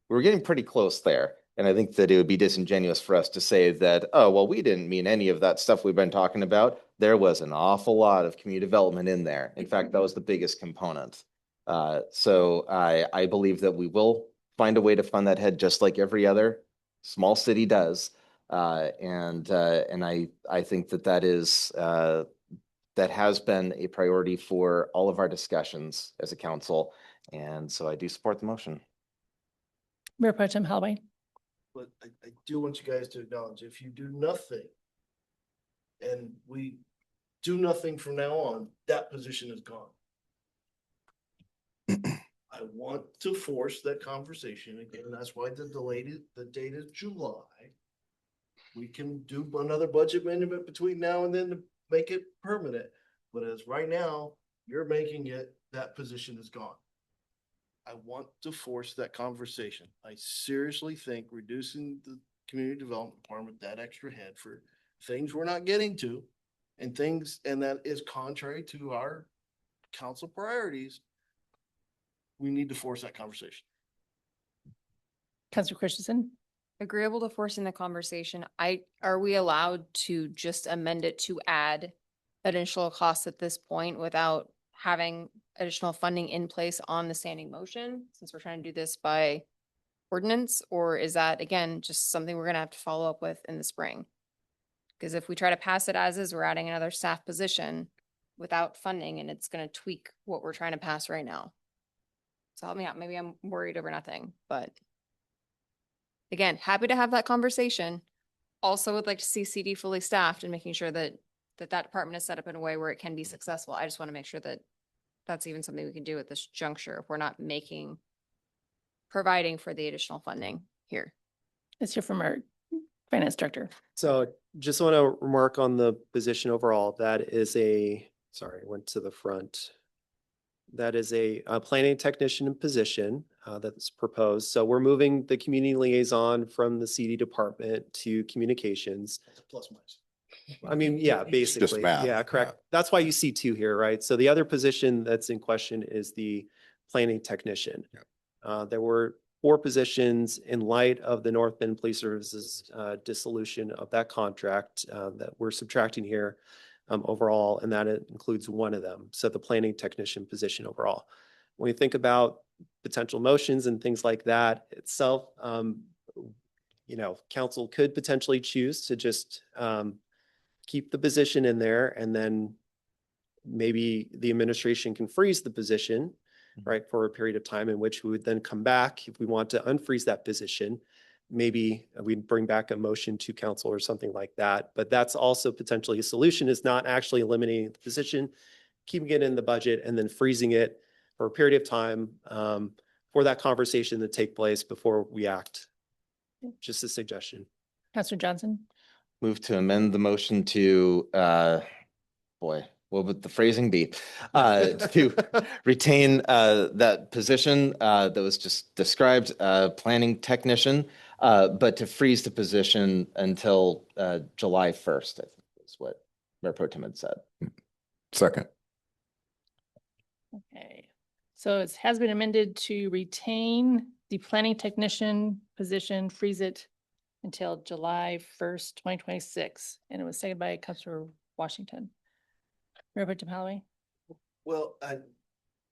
we're getting pretty close there. And I think that it would be disingenuous for us to say that, oh, well, we didn't mean any of that stuff we've been talking about. There was an awful lot of community development in there. In fact, that was the biggest component. So I believe that we will find a way to fund that head just like every other small city does. And I think that is that has been a priority for all of our discussions as a council. And so I do support the motion. Mayor Pro Tem Holloway. But I do want you guys to acknowledge, if you do nothing and we do nothing from now on, that position is gone. I want to force that conversation again. That's why the date is July. We can do another budget amendment between now and then to make it permanent. But as right now, you're making it, that position is gone. I want to force that conversation. I seriously think reducing the community development department, that extra head for things we're not getting to and that is contrary to our council priorities. We need to force that conversation. Councilor Christensen. Agreeable to forcing the conversation. Are we allowed to just amend it to add additional costs at this point without having additional funding in place on the standing motion, since we're trying to do this by ordinance? Or is that, again, just something we're going to have to follow up with in the spring? Because if we try to pass it as is, we're adding another staff position without funding, and it's going to tweak what we're trying to pass right now. So help me out. Maybe I'm worried over nothing, but again, happy to have that conversation. Also would like to see CD fully staffed and making sure that department is set up in a way where it can be successful. I just want to make sure that that's even something we can do at this juncture if we're not providing for the additional funding here. Let's hear from our finance director. So just want to remark on the position overall. That is sorry, I went to the front. That is a planning technician position. that's proposed. So we're moving the community liaison from the CD department to communications. That's a plus minus. I mean, yeah, basically, math, yeah, correct. yeah. That's why you see two here, right? So the other position that's in question is the planning technician. There were 4 positions in light of the North Bend Police Services dissolution of that contract that we're subtracting here overall, and that includes one of them. So the planning technician position overall. When you think about potential motions and things like that itself, you know, council could potentially choose to just keep the position in there, and then maybe the administration can freeze the position, right, for a period of time, in which we would then come back if we want to unfreeze that position. Maybe we'd bring back a motion to council or something like that. But that's also potentially a solution, is not actually eliminating the position, keeping it in the budget, and then freezing it for a period of time for that conversation to take place before we act. Just a suggestion. Counselor Johnson? Move to amend the motion to, boy, what would the phrasing be? To retain that position that was just described, planning technician, but to freeze the position until July 1st, I think is what Mayor Pro Tem had said. Second. Okay, so it has been amended to retain the planning technician position, freeze it until July 1st, 2026. And it was seconded by Councilor Washington. Mayor Pro Tem Holloway? Well,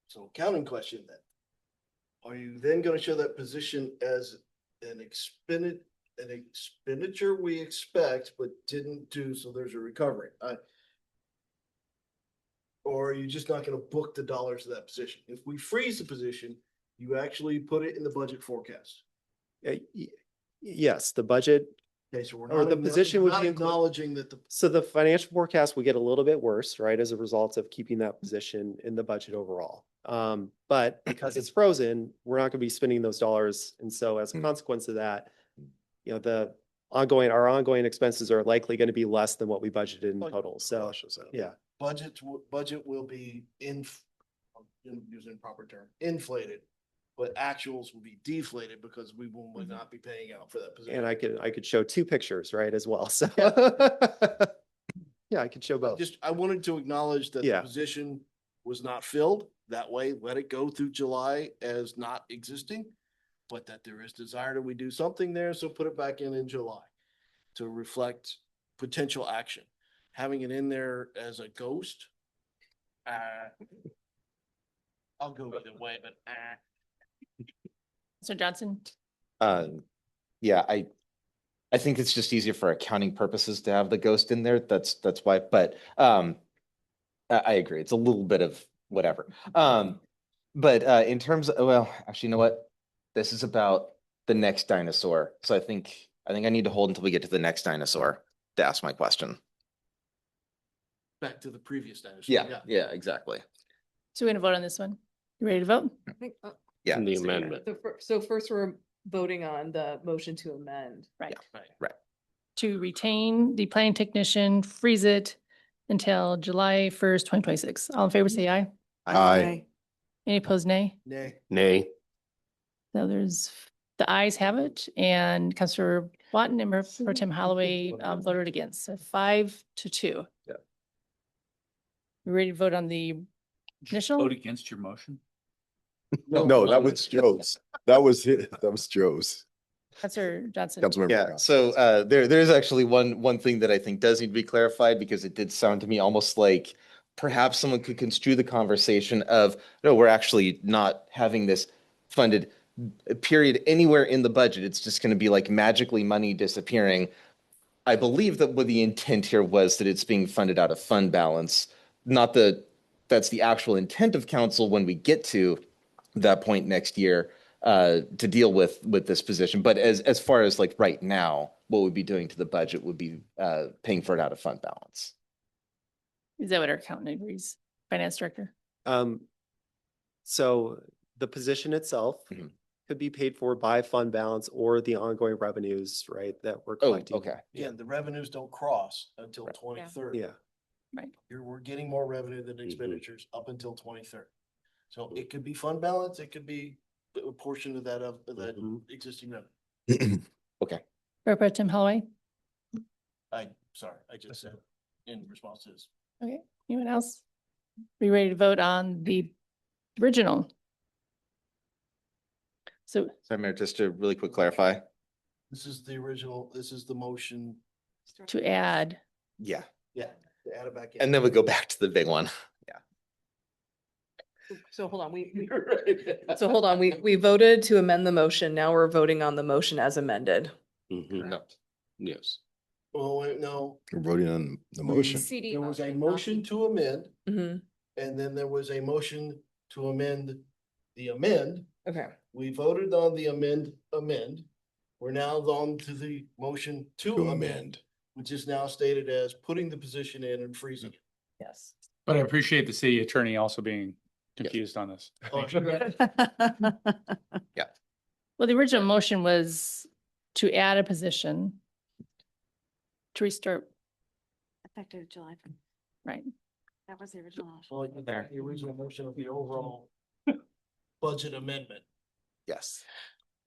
so accounting question then. Are you then gonna show that position as an expenditure we expect but didn't do, so there's a recovery? Or are you just not gonna book the dollars of that position? If we freeze the position, you actually put it in the budget forecast. Yes, the budget, Okay, so we're or not. the position would not be acknowledging that the. so the financial forecast will get a little bit worse, right, as a result of keeping that position in the budget overall. But because it's frozen, we're not gonna be spending those dollars. And so as a consequence of that, you know, our ongoing expenses are likely going to be less than what we budgeted in total. So, yeah. Budget will be using proper term, inflated, but actuals will be deflated because we will not be paying out for that position. And I could show 2 pictures, right, as well. So, yeah, I could show both. I wanted to acknowledge that the position was not filled. That way, let it go through July as not existing, but that there is desire that we do something there. So put it back in July to reflect potential action. Having it in there as a ghost, I'll go either way, but Mr. Johnson? Yeah, I think it's just easier for accounting purposes to have the ghost in there. That's why, but I agree. It's a little bit of whatever. But in terms of, well, actually, you know what? This is about the next dinosaur. So I think I need to hold until we get to the next dinosaur to ask my question. back to the previous dinosaur. Yeah, exactly. So we're gonna vote on this one. You ready to vote? I think, Yeah. the amendment. So first we're voting on the motion to amend. Right. Right. To retain the planning technician, freeze it until July 1st, 2026. All in favor, say aye. Aye. Any opposed, nay? Nay. So the ayes have it, and Councilor Watton and Mayor Pro Tem Holloway voted against, so 5-2. Yeah. You ready to vote on the initial? Vote against your motion? No, that was Joe's. That was Joe's. Councilor Johnson? Councilmember Yeah, Brown. so there's actually one thing that I think does need to be clarified, because it did sound to me almost like perhaps someone could construe the conversation of, no, we're actually not having this funded period anywhere in the budget. It's just going to be like magically money disappearing. I believe that what the intent here was that it's being funded out of fund balance, not that's the actual intent of council when we get to that point next year to deal with this position. But as far as like right now, what we'd be doing to the budget would be paying for it out of fund balance. Is that what our accountant agrees? Finance director? So the position itself could be paid for by fund balance or the ongoing revenues, right, that we're collecting. Okay. Again, the revenues don't cross until Right. 2030. Yeah. Right. We're getting more revenue than expenditures up until 2030. So it could be fund balance, it could be a portion of that Mhm. existing revenue. Okay. Borough Pro Tem Holloway. I just said in response to this. Okay, anyone else? Are you ready to vote on the original? So So Mayor, just to really quick clarify. This is the original, this is the motion. to add, Yeah. Yeah, to add it back in. And then we go back to the big one. So hold on, we You're right. so hold on, we voted to amend the motion. Now we're voting on the motion as amended. No. Yes. Oh, wait, no. We're voting on the motion. CD. There was a motion to amend, Hmm. and then there was a motion to amend the amend. Okay. We voted on the amend. We're now on to the motion to To amend, amend. which is now stated as putting the position in and freezing it. Yes. But I appreciate the city attorney also being confused on this. Oh, well, the original motion was to add a position to restart, Effective July. right? That was the original motion. Well, the original motion of the overall budget amendment. Yes.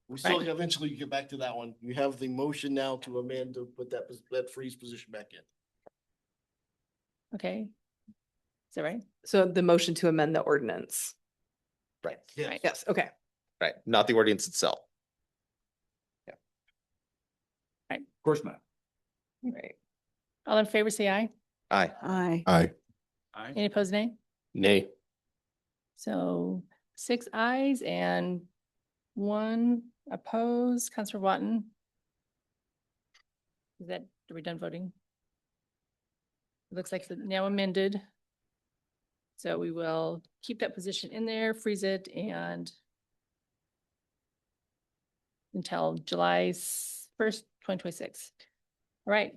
We still Right. eventually get back to that one. You have the motion now to amend to put that freeze position back in. Okay. Is that right? So the motion to amend the ordinance. Right. Yes. Yes, okay. Right. Not the ordinance itself. Of course not. Right. All in favor, say aye. Aye. Aye. Aye. Any opposed, nay? Nay. So 6 ayes and 1 opposed. Councilor Watton. Are we done voting? It looks like it's now amended. So we will keep that position in there, freeze it, and until July 1st, 2026. All right.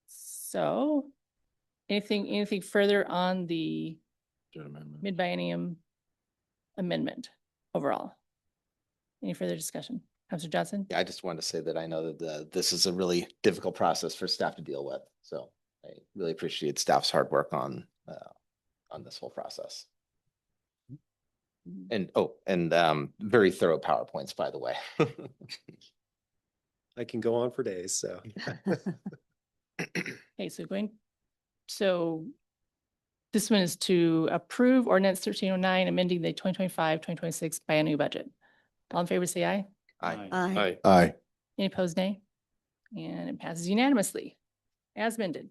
So anything further on the mid-biennium amendment overall? Any further discussion? Councilor Johnson? I just wanted to say that I know that this is a really difficult process for staff to deal with. So I really appreciate staff's hard work on this whole process. And very thorough PowerPoints, by the way. I can go on for days, so. Okay, so this one is to approve ordinance 1309, amending the 2025-2026 biennial budget. All in favor, say aye. Aye. Aye. Aye. Any opposed, nay? And it passes unanimously as amended.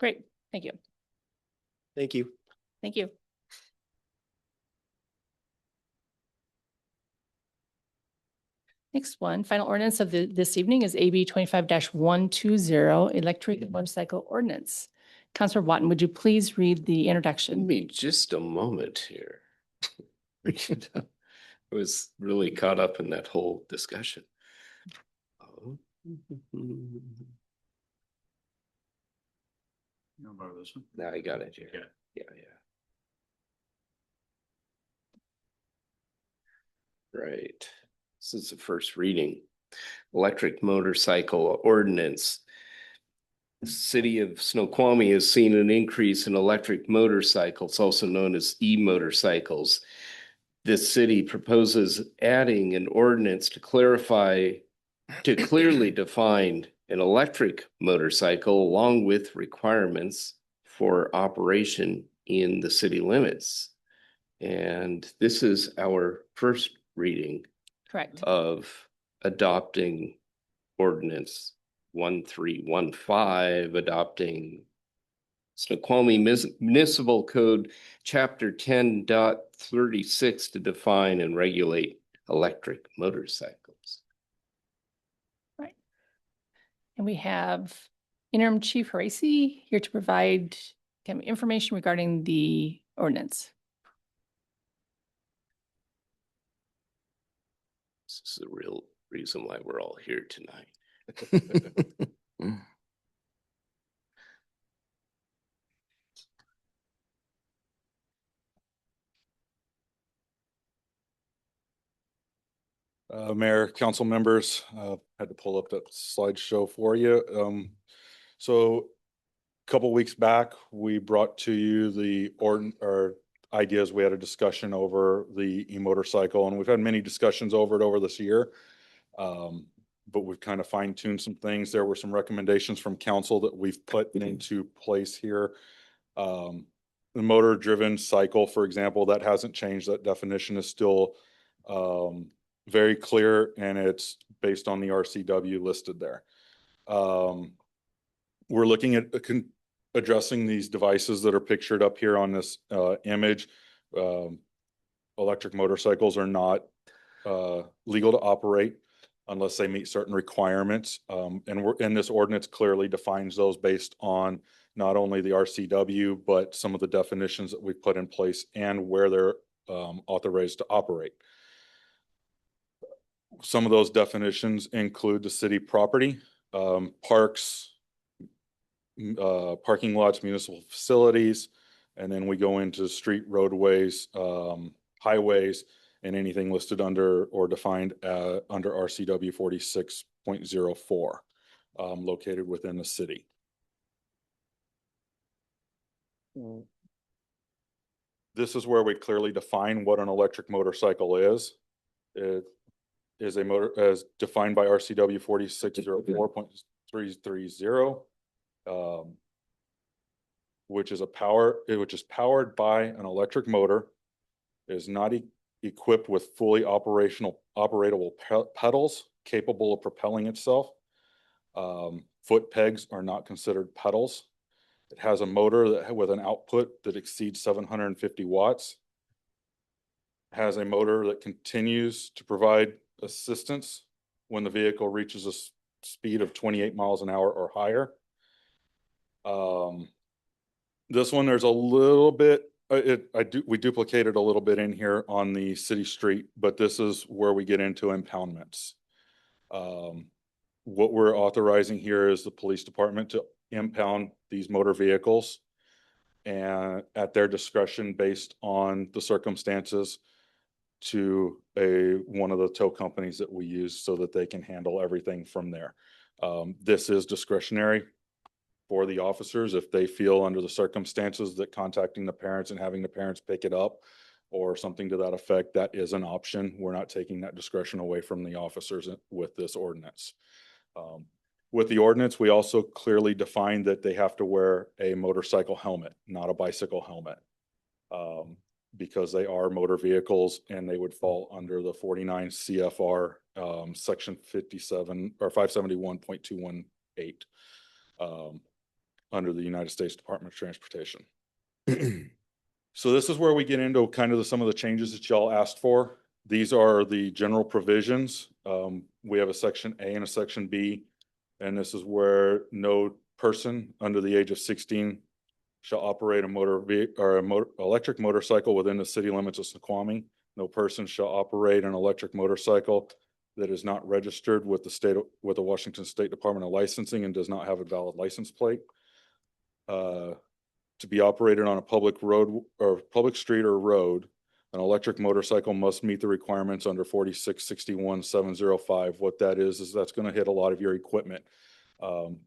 Great, thank you. Thank you. Thank you. Next one, final ordinance of this evening is AB 25-120, electric motorcycle ordinance. Councilor Watton, would you please read the Give introduction? me just a moment here. I was really caught up in that whole discussion. Oh. You know about this one? Now I got it here. Okay. Yeah. Right. This is the first reading. Electric motorcycle ordinance. The city of Snoqualmie has seen an increase in electric motorcycles, also known as e-motorcycles. This city proposes adding an ordinance to clearly define an electric motorcycle along with requirements for operation in the city limits. And this is our first reading Correct. of adopting ordinance 1315, adopting Snoqualmie Municipal Code, Chapter 10.36 to define and regulate electric motorcycles. Right. And we have Interim Chief Horaci here to provide information regarding the ordinance. This is the real reason why we're all here tonight. Mayor, council members, had to pull up that slideshow for you. So a couple weeks back, we brought to you the ideas. We had a discussion over the e-motorcycle, and we've had many discussions over it over this year. But we've kind of fine tuned some things. There were some recommendations from council that we've put into place here. The motor driven cycle, for example, that hasn't changed. That definition is still very clear, and it's based on the RCW listed there. We're looking at addressing these devices that are pictured up here on this image. Electric motorcycles are not legal to operate unless they meet certain requirements. And this ordinance clearly defines those based on not only the RCW, but some of the definitions that we've put in place and where they're authorized to operate. Some of those definitions include the city property, parks, parking lots, municipal facilities, and then we go into street, roadways, highways, and anything listed under or defined under RCW 46.04, located within the city. This is where we clearly define what an electric motorcycle is. It is a motor as defined by RCW 4604.330, which is powered by an electric motor, is not equipped with fully operable pedals capable of propelling itself. Foot pegs are not considered pedals. It has a motor with an output that exceeds 750 watts. It has a motor that continues to provide assistance when the vehicle reaches a speed of 28 miles an hour or higher. This one, there's a little bit, we duplicated a little bit in here on the city street, but this is where we get into impoundments. What we're authorizing here is the police department to impound these motor vehicles and at their discretion based on the circumstances to one of the tow companies that we use so that they can handle everything from there. This is discretionary for the officers if they feel under the circumstances that contacting the parents and having the parents pick it up or something to that effect, that is an option. We're not taking that discretion away from the officers with this ordinance. With the ordinance, we also clearly define that they have to wear a motorcycle helmet, not a bicycle helmet, because they are motor vehicles and they would fall under the 49 CFR section 57 or 571.218 under the United States Department of Transportation. So this is where we get into kind of some of the changes that y'all asked for. These are the general provisions. We have a section A and a section B, and this is where no person under the age of 16 shall operate a electric motorcycle within the city limits of Snoqualmie. No person shall operate an electric motorcycle that is not registered with the Washington State Department of Licensing and does not have a valid license plate. To be operated on a public road or public street or road, an electric motorcycle must meet the requirements under 4661.705. What that is that's going to hit a lot of your equipment,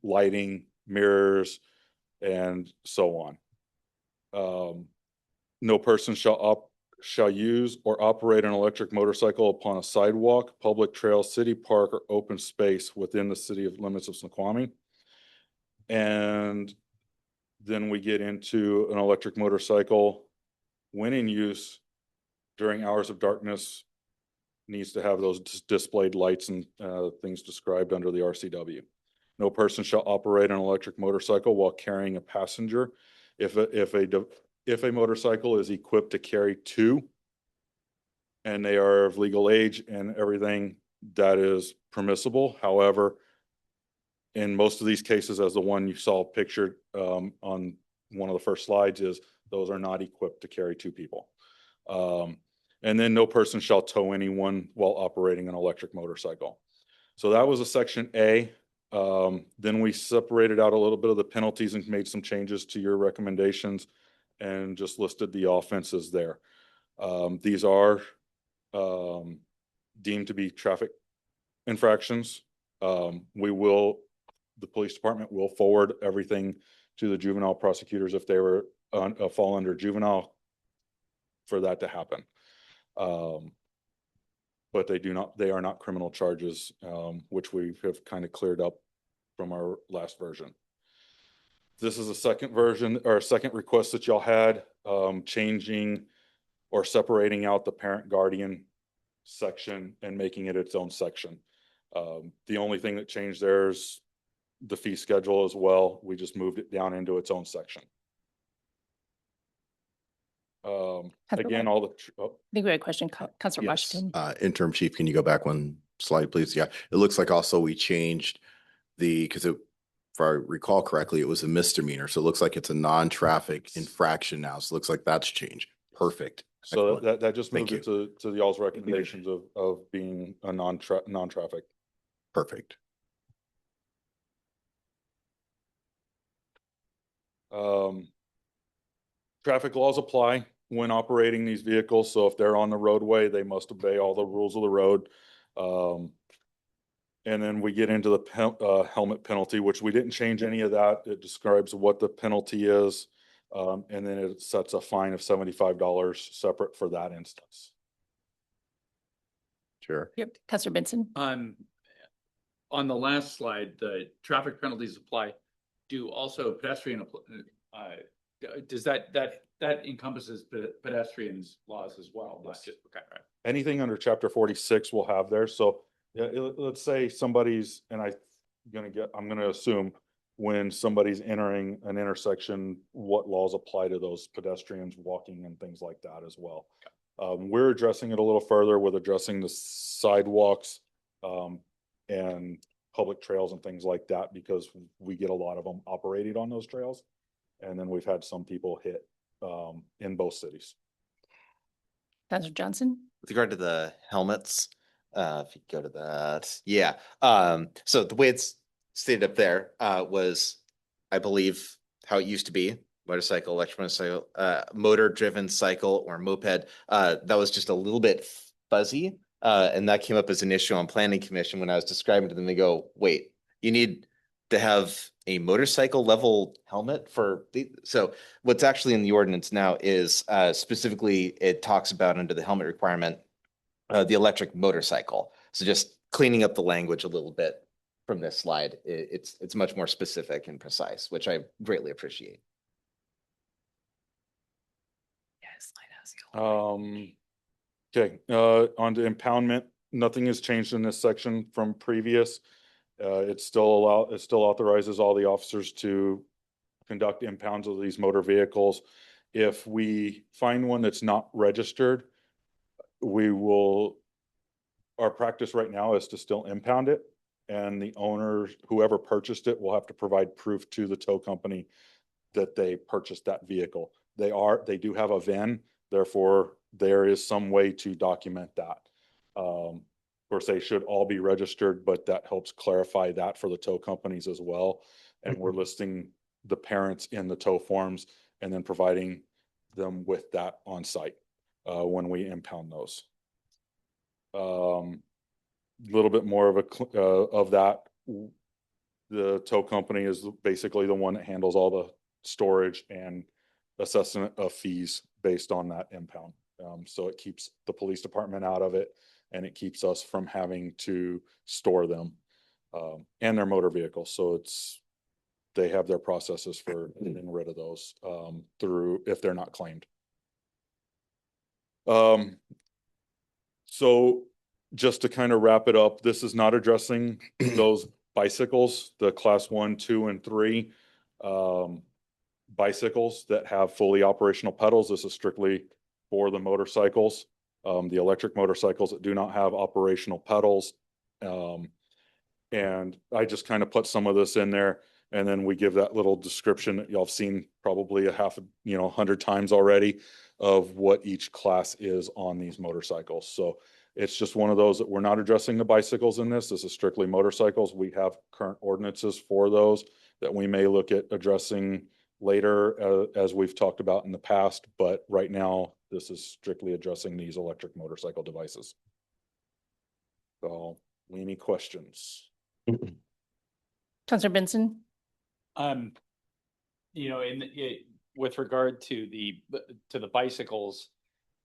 lighting, mirrors, and so on. No person shall use or operate an electric motorcycle upon a sidewalk, public trail, city park, or open space within the city limits of Snoqualmie. And then we get into an electric motorcycle when in use during hours of darkness needs to have those displayed lights and things described under the RCW. No person shall operate an electric motorcycle while carrying a passenger. If a motorcycle is equipped to carry two and they are of legal age and everything, that is permissible. However, in most of these cases, as the one you saw pictured on one of the first slides, is those are not equipped to carry two people. And then no person shall tow anyone while operating an electric motorcycle. So that was a section A. Then we separated out a little bit of the penalties and made some changes to your recommendations and just listed the offenses there. These are deemed to be traffic infractions. The police department will forward everything to the juvenile prosecutors if they were fall under juvenile for that to happen. But they are not criminal charges, which we have kind of cleared up from our last version. This is a second version or second request that y'all had, changing or separating out the parent guardian section and making it its own section. The only thing that changed there is the fee schedule as well. We just moved it down into its own section. Again, all the, I think we had a question, Councilor Yes, Washington. interim chief, can you go back one slide, please? Yeah, it looks like also we changed because if I recall correctly, it was a misdemeanor. So it looks like it's a non-traffic infraction now. So it looks like that's changed. Perfect. so Excellent. that just Thank moved it to y'all's recommendations of being a non-traffic. Perfect. Traffic laws apply when operating these vehicles. So if they're on the roadway, they must obey all the rules of the road. And then we get into the helmet penalty, which we didn't change any of that. It describes what the penalty is. And then it sets a fine of $75 separate for that instance. Sure. Yep, Councilor Benson. On the last slide, the traffic penalties apply. Do also pedestrian, does that encompasses pedestrians laws as well? Not just, okay, right. Anything under chapter 46 will have there. So yeah, let's say somebody's, and I'm gonna assume when somebody's entering an intersection, what laws apply to those pedestrians walking and things like that as well. We're addressing it a little further with addressing the sidewalks and public trails and things like that, because we get a lot of them operated on those trails. And then we've had some people hit in both cities. Councilor Johnson. With regard to the helmets, if you go to that, yeah. So the way it's stated up there was, I believe, how it used to be: motorcycle, electric motorcycle, motor-driven cycle, or moped. That was just a little bit fuzzy, and that came up as an issue on Planning Commission when I was describing to them. They go, "Wait, you need to have a motorcycle level helmet for the." So what's actually in the ordinance now is specifically it talks about under the helmet requirement the electric motorcycle. So just cleaning up the language a little bit from this slide, it's much more specific and precise, which I greatly appreciate. Okay, on to impoundment. Nothing has changed in this section from previous. It still authorizes all the officers to conduct impounds of these motor vehicles. If we find one that's not registered, our practice right now is to still impound it, and the owner, whoever purchased it, will have to provide proof to the tow company that they purchased that vehicle. They do have a VIN, therefore there is some way to document that. Of course, they should all be registered, but that helps clarify that for the tow companies as well. And we're listing the parents in the tow forms and then providing them with that on site when we impound those. Little bit more of that. The tow company is basically the one that handles all the storage and assessment of fees based on that impound. So it keeps the police department out of it, and it keeps us from having to store them and their motor vehicles. So they have their processes for getting rid of those through if they're not claimed. So just to kind of wrap it up, this is not addressing those bicycles, the class 1, 2, and 3 bicycles that have fully operational pedals. This is strictly for the motorcycles, the electric motorcycles that do not have operational pedals. And I just kind of put some of this in there, and then we give that little description that y'all have seen probably 100 times already of what each class is on these motorcycles. So it's just one of those that we're not addressing the bicycles in this. This is strictly motorcycles. We have current ordinances for those that we may look at addressing later, as we've talked about in the past. But right now, this is strictly addressing these electric motorcycle devices. So, any questions? Councilor Benson. With regard to the bicycles,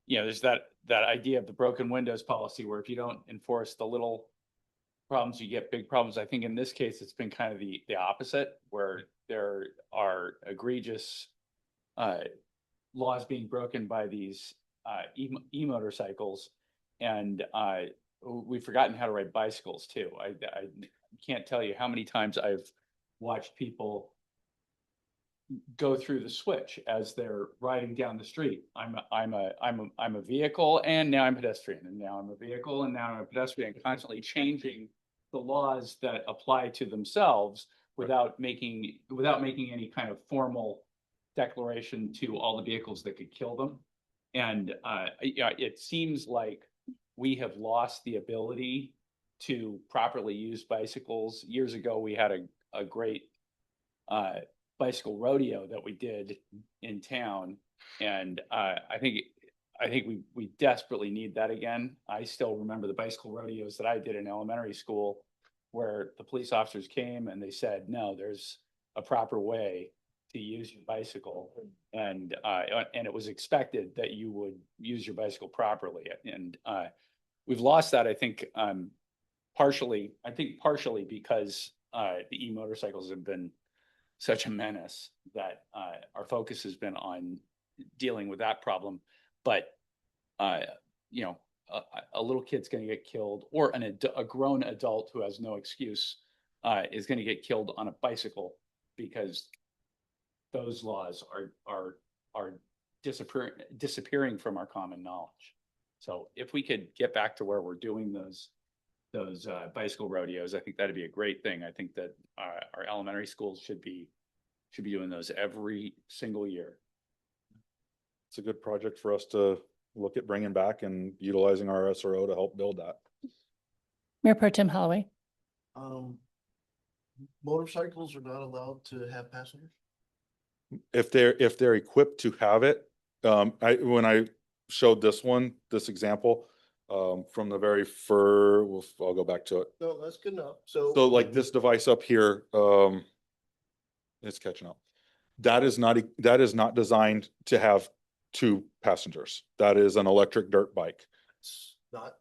there's that idea of the broken windows policy where if you don't enforce the little problems, you get big problems. I think in this case, it's been kind of the opposite, where there are egregious laws being broken by these e-motorcycles, and we've forgotten how to ride bicycles too. I can't tell you how many times I've watched people go through the switch as they're riding down the street. I'm a vehicle, and now I'm a pedestrian, and now I'm a vehicle, and now I'm a pedestrian, constantly changing the laws that apply to themselves without making any kind of formal declaration to all the vehicles that could kill them. And it seems like we have lost the ability to properly use bicycles. Years ago, we had a great bicycle rodeo that we did in town, and I think we desperately need that again. I still remember the bicycle rodeos that I did in elementary school, where the police officers came and they said, no, there's a proper way to use your bicycle, and it was expected that you would use your bicycle properly. And we've lost that, I think, partially because the e-motorcycles have been such a menace that our focus has been on dealing with that problem. But a little kid's going to get killed, or a grown adult who has no excuse is going to get killed on a bicycle, because those laws are disappearing from our common knowledge. So if we could get back to where we're doing those bicycle rodeos, I think that'd be a great thing. I think that our elementary schools should be doing those every single year. It's a good project for us to look at bringing back and utilizing our SRO to help build that. Mayor Pro Tem Holloway. Motorcycles are not allowed to have passengers? If they're equipped to have it, when I showed this example, from the very I'll go back to it. No, that's good enough. So like this device up here, it's catching up. That is not designed to have 2 passengers. That is an electric dirt bike. It's not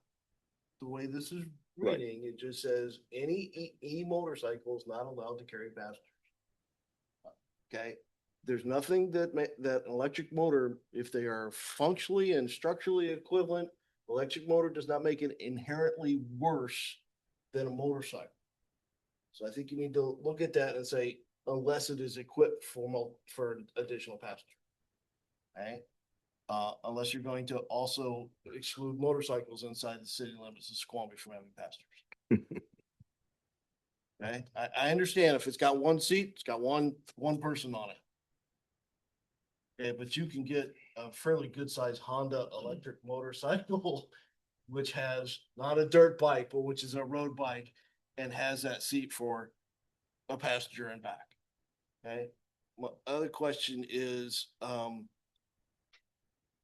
the way this is reading. It just says any e-motorcycle is not allowed to carry passengers. Okay, there's nothing that an electric motor, if they are functionally and structurally equivalent, electric motor does not make it inherently worse than a motorcycle. So I think you need to look at that and say, unless it is equipped for additional passenger. Okay? Unless you're going to also exclude motorcycles inside the city limits of Snoqualmie from having passengers. Okay? I understand if it's got 1 seat, it's got one person on it. Okay, but you can get a fairly good sized Honda electric motorcycle, which has not a dirt bike, but which is a road bike, and has that seat for a passenger and back. Okay. My other question is,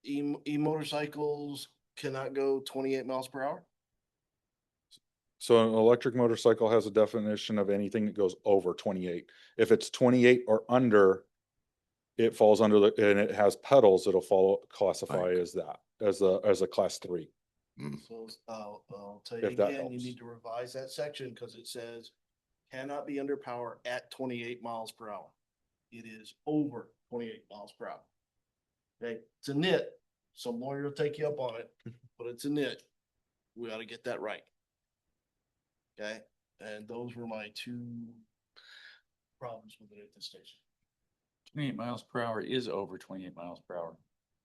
e-motorcycles cannot go 28 miles per hour? So an electric motorcycle has a definition of anything that goes over 28. If it's 28 or under, it falls under and it has pedals, it'll classify as that, as a class 3. So I'll tell you again, you need to revise that section, because it says cannot be under power at 28 miles per hour. It is over 28 miles per hour. Okay, it's a nit. Some lawyer will take you up on it, but it's a nit. We ought to get that right. Okay, and those were my 2 problems with it at this station. 28 miles per hour is over 28 miles per hour.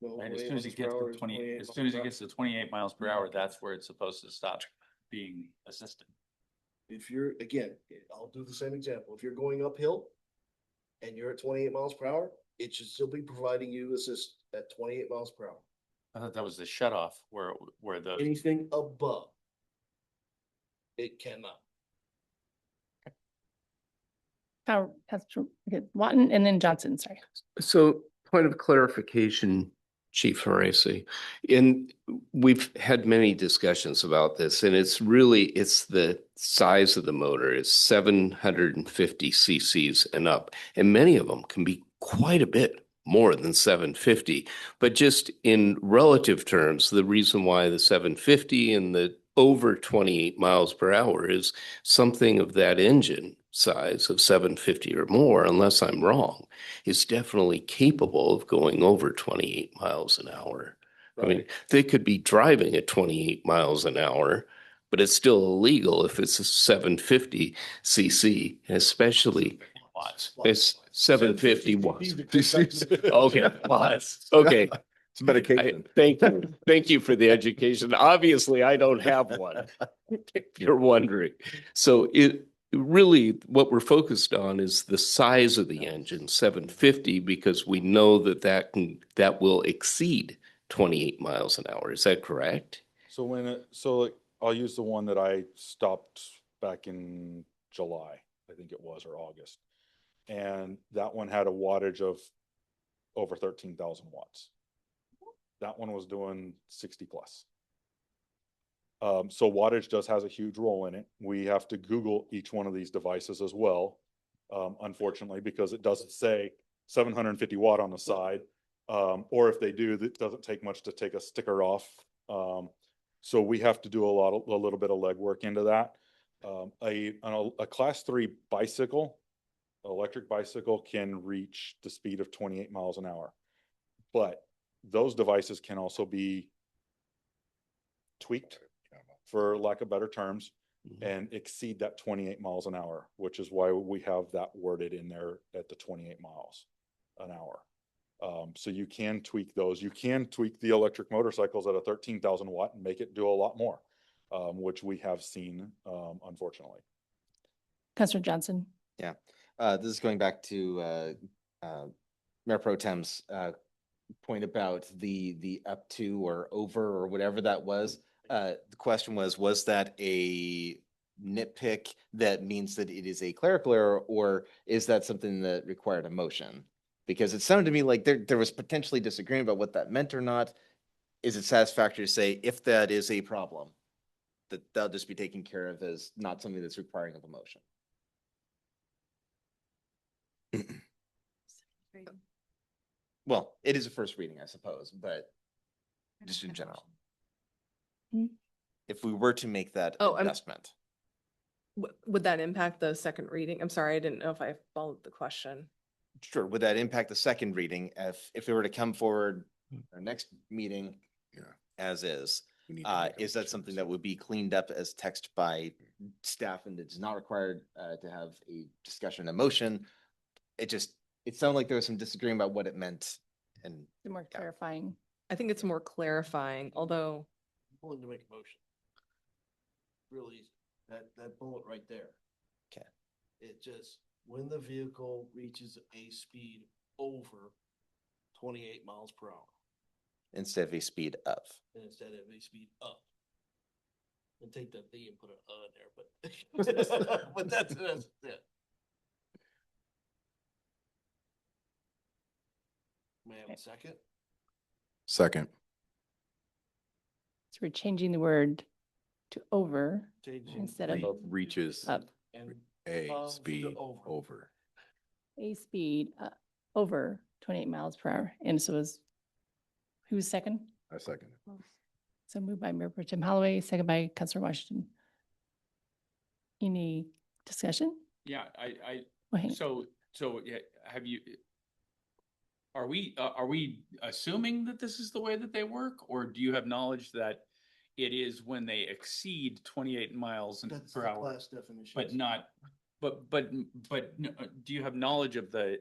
No, Right, as soon as it gets to 28 miles per hour, that's where it's supposed to stop being assisted. If you're, again, I'll do the same example. If you're going uphill and you're at 28 miles per hour, it should still be providing you assist at 28 miles per hour. I thought that was the shut off where the Anything above, it cannot. Watton and then Johnson, sorry. So point of clarification, Chief Horace, we've had many discussions about this, and it's the size of the motor is 750 cc's and up, and many of them can be quite a bit more than 750. But just in relative terms, the reason why the 750 and the over 28 miles per hour is something of that engine size of 750 or more, unless I'm wrong, is definitely capable of going over 28 miles an hour. I mean, they could be driving at 28 miles an hour, but it's still illegal if it's a 750 cc, especially it's 750 watts. Okay, watts. Okay. It's medication. Thank you for the education. Obviously, I don't have one, if you're wondering. So it really, what we're focused on is the size of the engine, 750, because we know that will exceed 28 miles an hour. Is that correct? So like, I'll use the one that I stopped back in July, I think it was, or August. And that one had a wattage of over 13,000 watts. That one was doing 60 plus. So wattage has a huge role in it. We have to Google each one of these devices as well, unfortunately, because it doesn't say 750 watt on the side. Or if they do, it doesn't take much to take a sticker off. So we have to do a little bit of legwork into that. A class 3 bicycle, electric bicycle, can reach the speed of 28 miles an hour, but those devices can also be tweaked, for lack of better terms, and exceed that 28 miles an hour, which is why we have that worded in there at the 28 miles an hour. So you can tweak those. You can tweak the electric motorcycles at a 13,000 watt and make it do a lot more, which we have seen, unfortunately. Councilor Johnson. Yeah, this is going back to Mayor Pro Tem's point about the up to or over or whatever that was. The question was that a nitpick that means that it is a clerical error, or is that something that required a motion? Because it sounded to me like there was potentially disagreement about what that meant or not. Is it satisfactory to say if that is a problem, that that'll just be taken care of as not something that's requiring of a motion? Well, it is a first reading, I suppose, but just in general. If we were to make that adjustment. Would that impact the second reading? I'm sorry, I didn't know if I followed the question. Sure. Would that impact the second reading if it were to come forward our next meeting as is? Is that something that would be cleaned up as text by staff and it's not required to have a discussion, a motion? It sounded like there was some disagreement about what it meant. And More clarifying. I think it's more clarifying, although. I'm willing to make a motion. Really easy. That bullet right there. Okay. It just, when the vehicle reaches a speed over 28 miles per hour. Instead of a speed of. Instead of a speed up. And take that D and put an in there, but that's it. May I have a second? Second. So we're changing the word to over Changing instead of Reaches up. and a of speed to over. A speed over 28 miles per hour. And so who was second? I second. So moved by Mayor Pro Tem Holloway, second by Councilor Washington. Any discussion? Yeah, Well, hang- so yeah, are we assuming that this is the way that they work, or do you have knowledge that it is when they exceed 28 miles That's per the hour, class definition. but not, do you have knowledge of the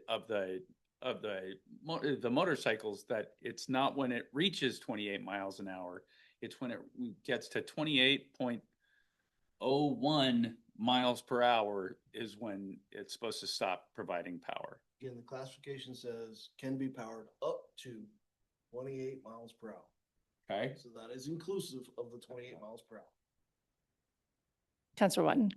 motorcycles that it's not when it reaches 28 miles an hour, it's when it gets to 28.01 miles per hour is when it's supposed to stop providing power? Again, the classification says can be powered up to 28 miles per hour. Okay. So that is inclusive of the 28 miles per hour. Councilor Watton.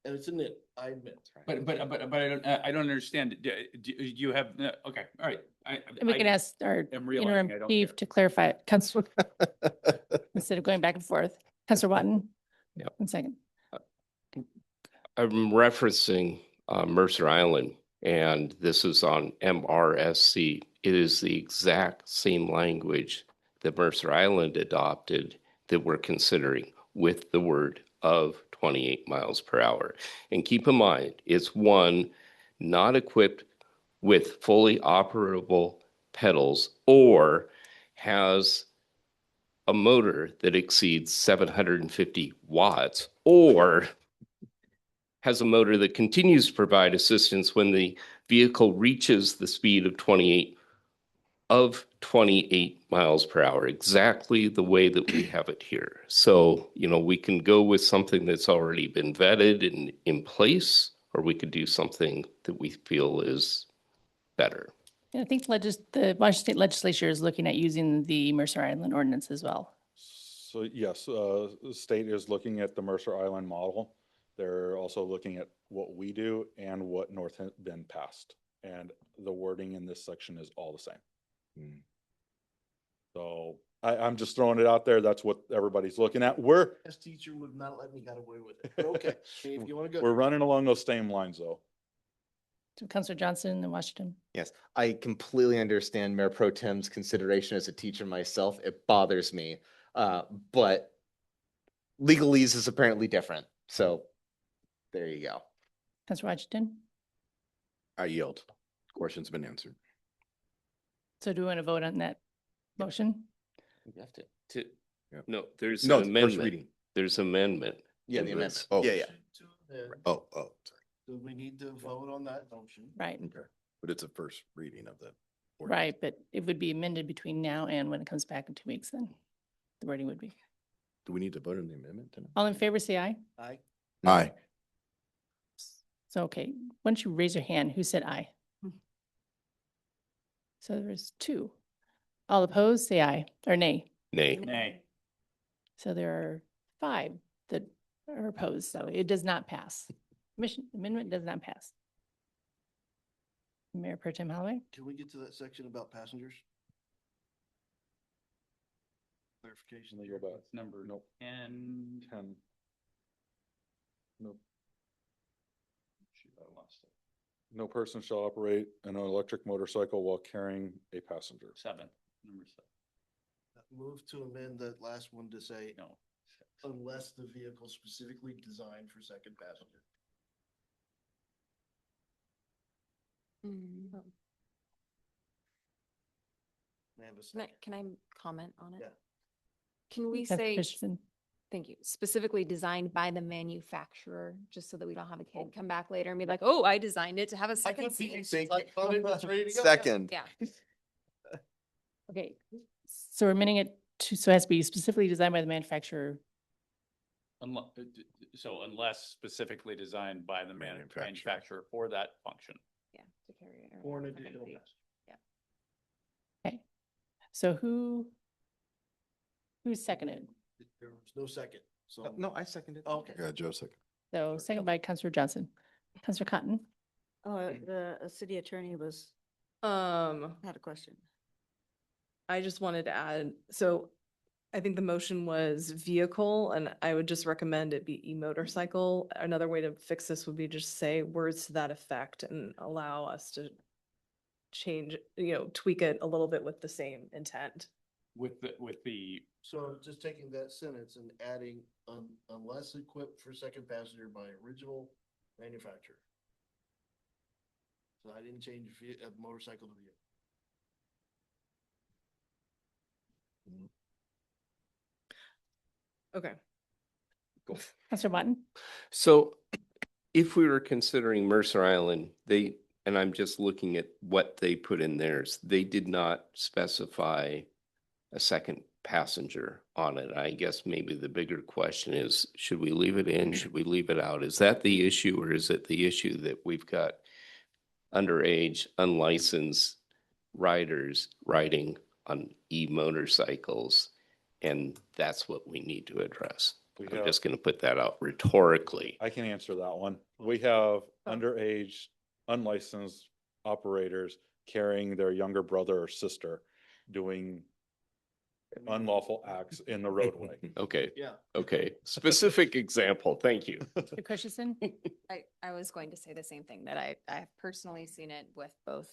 And it's a nit, I admit. But I don't understand. Do you have, okay, all right. And we can ask our am realizing interim I don't chief care. to clarify it. Councilor, instead of going back and forth. Councilor Watton. Yep. 1 second. I'm referencing Mercer Island, and this is on MRSC it is the exact same language that Mercer Island adopted that we're considering with the word of 28 miles per hour. And keep in mind, it's one not equipped with fully operable pedals or has a motor that exceeds 750 watts or has a motor that continues to provide assistance when the vehicle reaches the speed of 28 miles per hour, exactly the way that we have it here. So, we can go with something that's already been vetted and in place, or we could do something that we feel is better. And I think the Washington State Legislature is looking at using the Mercer Island ordinance as well. So yes, the state is looking at the Mercer Island model. They're also looking at what we do and what North Bend passed. And the wording in this section is all the same. Mm. So I'm just throwing it out there. That's what everybody's looking at. This teacher would not let me get away with it. Okay, if you want to go. We're running along those same lines though. So Councilor Johnson in Washington. Yes, I completely understand Mayor Pro Tem's consideration as a teacher myself. It bothers me. But legalese is apparently different. So there you go. Councilor Washington. I yield. Question's been answered. So do we want to vote on that motion? You have to. Yeah. No, there's No, an it's first amendment. reading. There's amendment. Yeah, in the this. amendment. Oh. Yeah, yeah. Oh, sorry. Do we need to vote on that motion? Right, Okay. But it's a first reading of the. ordinance. right. But it would be amended between now and when it comes back in 2 weeks then. The wording would be. Do we need to vote on the amendment tonight? All in favor, say aye. Aye. Aye. So, okay, once you raise your hand, who said aye? So there's 2. All opposed, say aye or nay. Nay. Nay. So there are 5 that are opposed, so it does not pass. Amendment does not pass. Mayor Pro Tem Holloway? Can we get to that section about passengers? Clarification. Go back. It's number Nope. 10. 10. Nope. Shoot, I lost it. No person shall operate an electric motorcycle while carrying a passenger. 7, number 7. Move to amend that last one to say, No. unless the vehicle specifically designed for second passenger. Mm. May I have a Can I, second? can I comment on it? Yeah. Can we Councilor say, Christensen? thank you, specifically designed by the manufacturer, just so that we don't have a kid come back later and be like, oh, I designed it to have a I second could be seat. like, on it, it's ready to go. Second. Yeah. Okay, so we're amending it to, so it has to be specifically designed by the manufacturer. So unless specifically designed by the Manufacturer. manufacturer for that function. Yeah, to carry it. Or an around second additional seat. passenger. Okay, so who seconded? There was no second, so. No, I seconded. Okay. Yeah, Joe second. So second by Councilor Johnson. Councilor Cotton? Oh, the city attorney had a question. I just wanted to add, so I think the motion was vehicle, and I would just recommend it be e-motorcycle. Another way to fix this would be just say words to that effect and allow us to change, tweak it a little bit with the same intent. With the, So just taking that sentence and adding unless equipped for second passenger by original manufacturer. So I didn't change a motorcycle to vehicle. Okay. Councilor Watton? So if we were considering Mercer Island, and I'm just looking at what they put in theirs, they did not specify a second passenger on it. I guess maybe the bigger question is, should we leave it in? Should we leave it out? Is that the issue, or is it the issue that we've got underage, unlicensed riders riding on e-motorcycles? And that's what we need to address. I'm just going to put that out rhetorically. I can answer that one. We have underage, unlicensed operators carrying their younger brother or sister doing unlawful acts in the roadway. Okay, Yeah. okay. Specific example. Thank you. Mr. Christensen? I was going to say the same thing, that I've personally seen it with both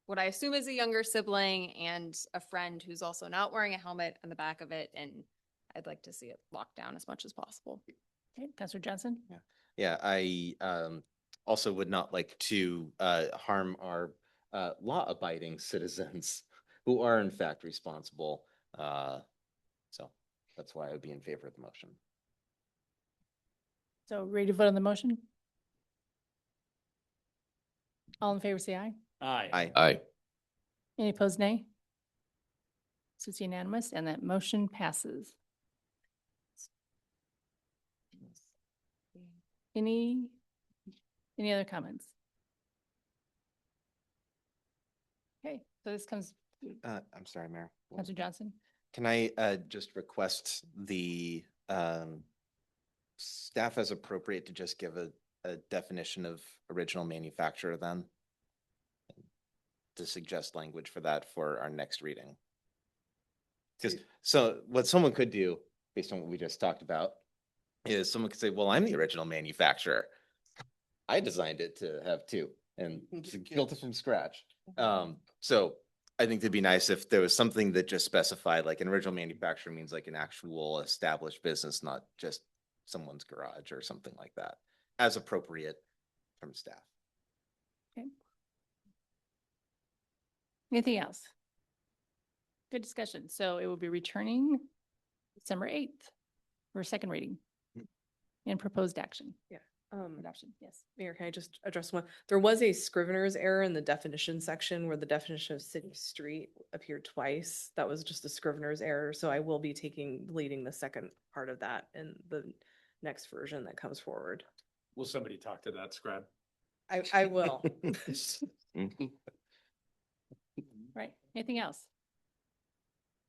what I assume is a younger sibling and a friend who's also not wearing a helmet on the back of it, and I'd like to see it locked down as much as possible. Okay, Councillor Johnson? Yeah, I also would not like to harm our law-abiding citizens who are in fact responsible. So that's why I would be in favor of the motion. So ready to vote on the motion? All in favor, say aye. Aye. Aye. Any opposed, nay? So it's unanimous and that motion passes. Any other comments? Okay, so this comes, I'm sorry, Mayor. Councillor Johnson? Can I just request the staff as appropriate to just give a definition of original manufacturer then? To suggest language for that for our next reading. Because so what someone could do, based on what we just talked about, is someone could say, well, I'm the original manufacturer. I designed it to have two and built it from scratch. So I think it'd be nice if there was something that just specified like an original manufacturer means like an actual established business, not just someone's garage or something like that, as appropriate from staff. Okay. Anything else? Good discussion. So it will be returning December 8th for second reading and proposed action. Yeah. Adoption, yes. Mayor, can I just address one? There was a scrivener's error in the definition section where the definition of city street appeared twice. That was just a scrivener's error. So I will be leading the second part of that in the next version that comes forward. Will somebody talk to that scribe? I will. Right. Anything else?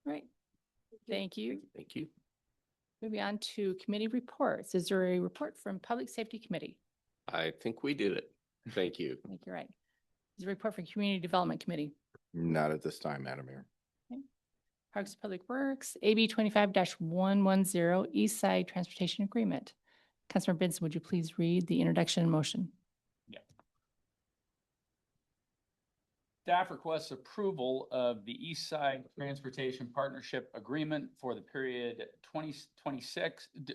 Right. Thank you. Thank you. Moving on to committee reports. Is there a report from Public Safety Committee? I think we did it. Thank you. I think you're right. Is there a report from Community Development Committee? Not at this time, Madam Mayor. Okay. Parks and Public Works, AB 25-110, East Side Transportation Agreement. Councilor Benson, would you please read the introduction and motion? Yeah. Staff requests approval of the East Side Transportation Partnership Agreement for the period 2026 to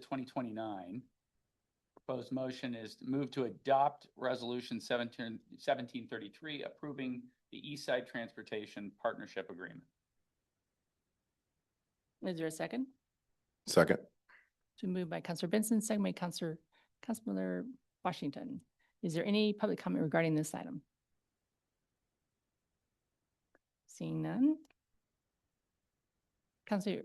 2029. Proposed motion is to move to adopt Resolution 1733, approving the East Side Transportation Partnership Agreement. Is there a second? Second. To move by Councilor Benson, second by Councilor Washington. Is there any public comment regarding this item? Seeing none. Councilor,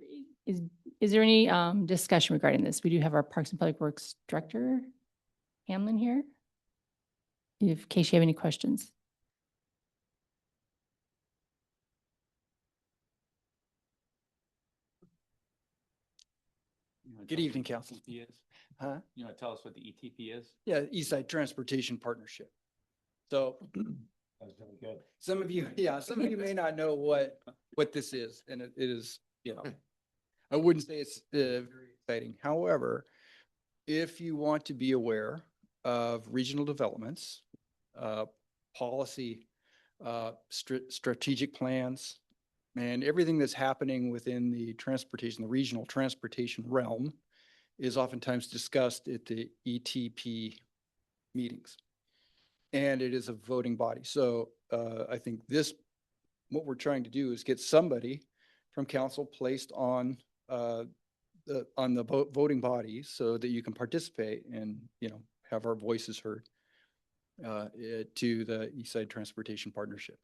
is there any discussion regarding this? We do have our Parks and Public Works Director, Hamlin, here. In case you have any questions. Good evening, Council. Huh? You want to tell us what the ETP is? Yeah, East Side Transportation Partnership. So That's really good. some of you may not know what this is, and it is, I wouldn't say it's very exciting. However, if you want to be aware of regional developments, policy, strategic plans, and everything that's happening within the regional transportation realm is oftentimes discussed at the ETP meetings. And it is a voting body. So I think what we're trying to do is get somebody from council placed on the voting body so that you can participate and, have our voices heard to the East Side Transportation Partnership.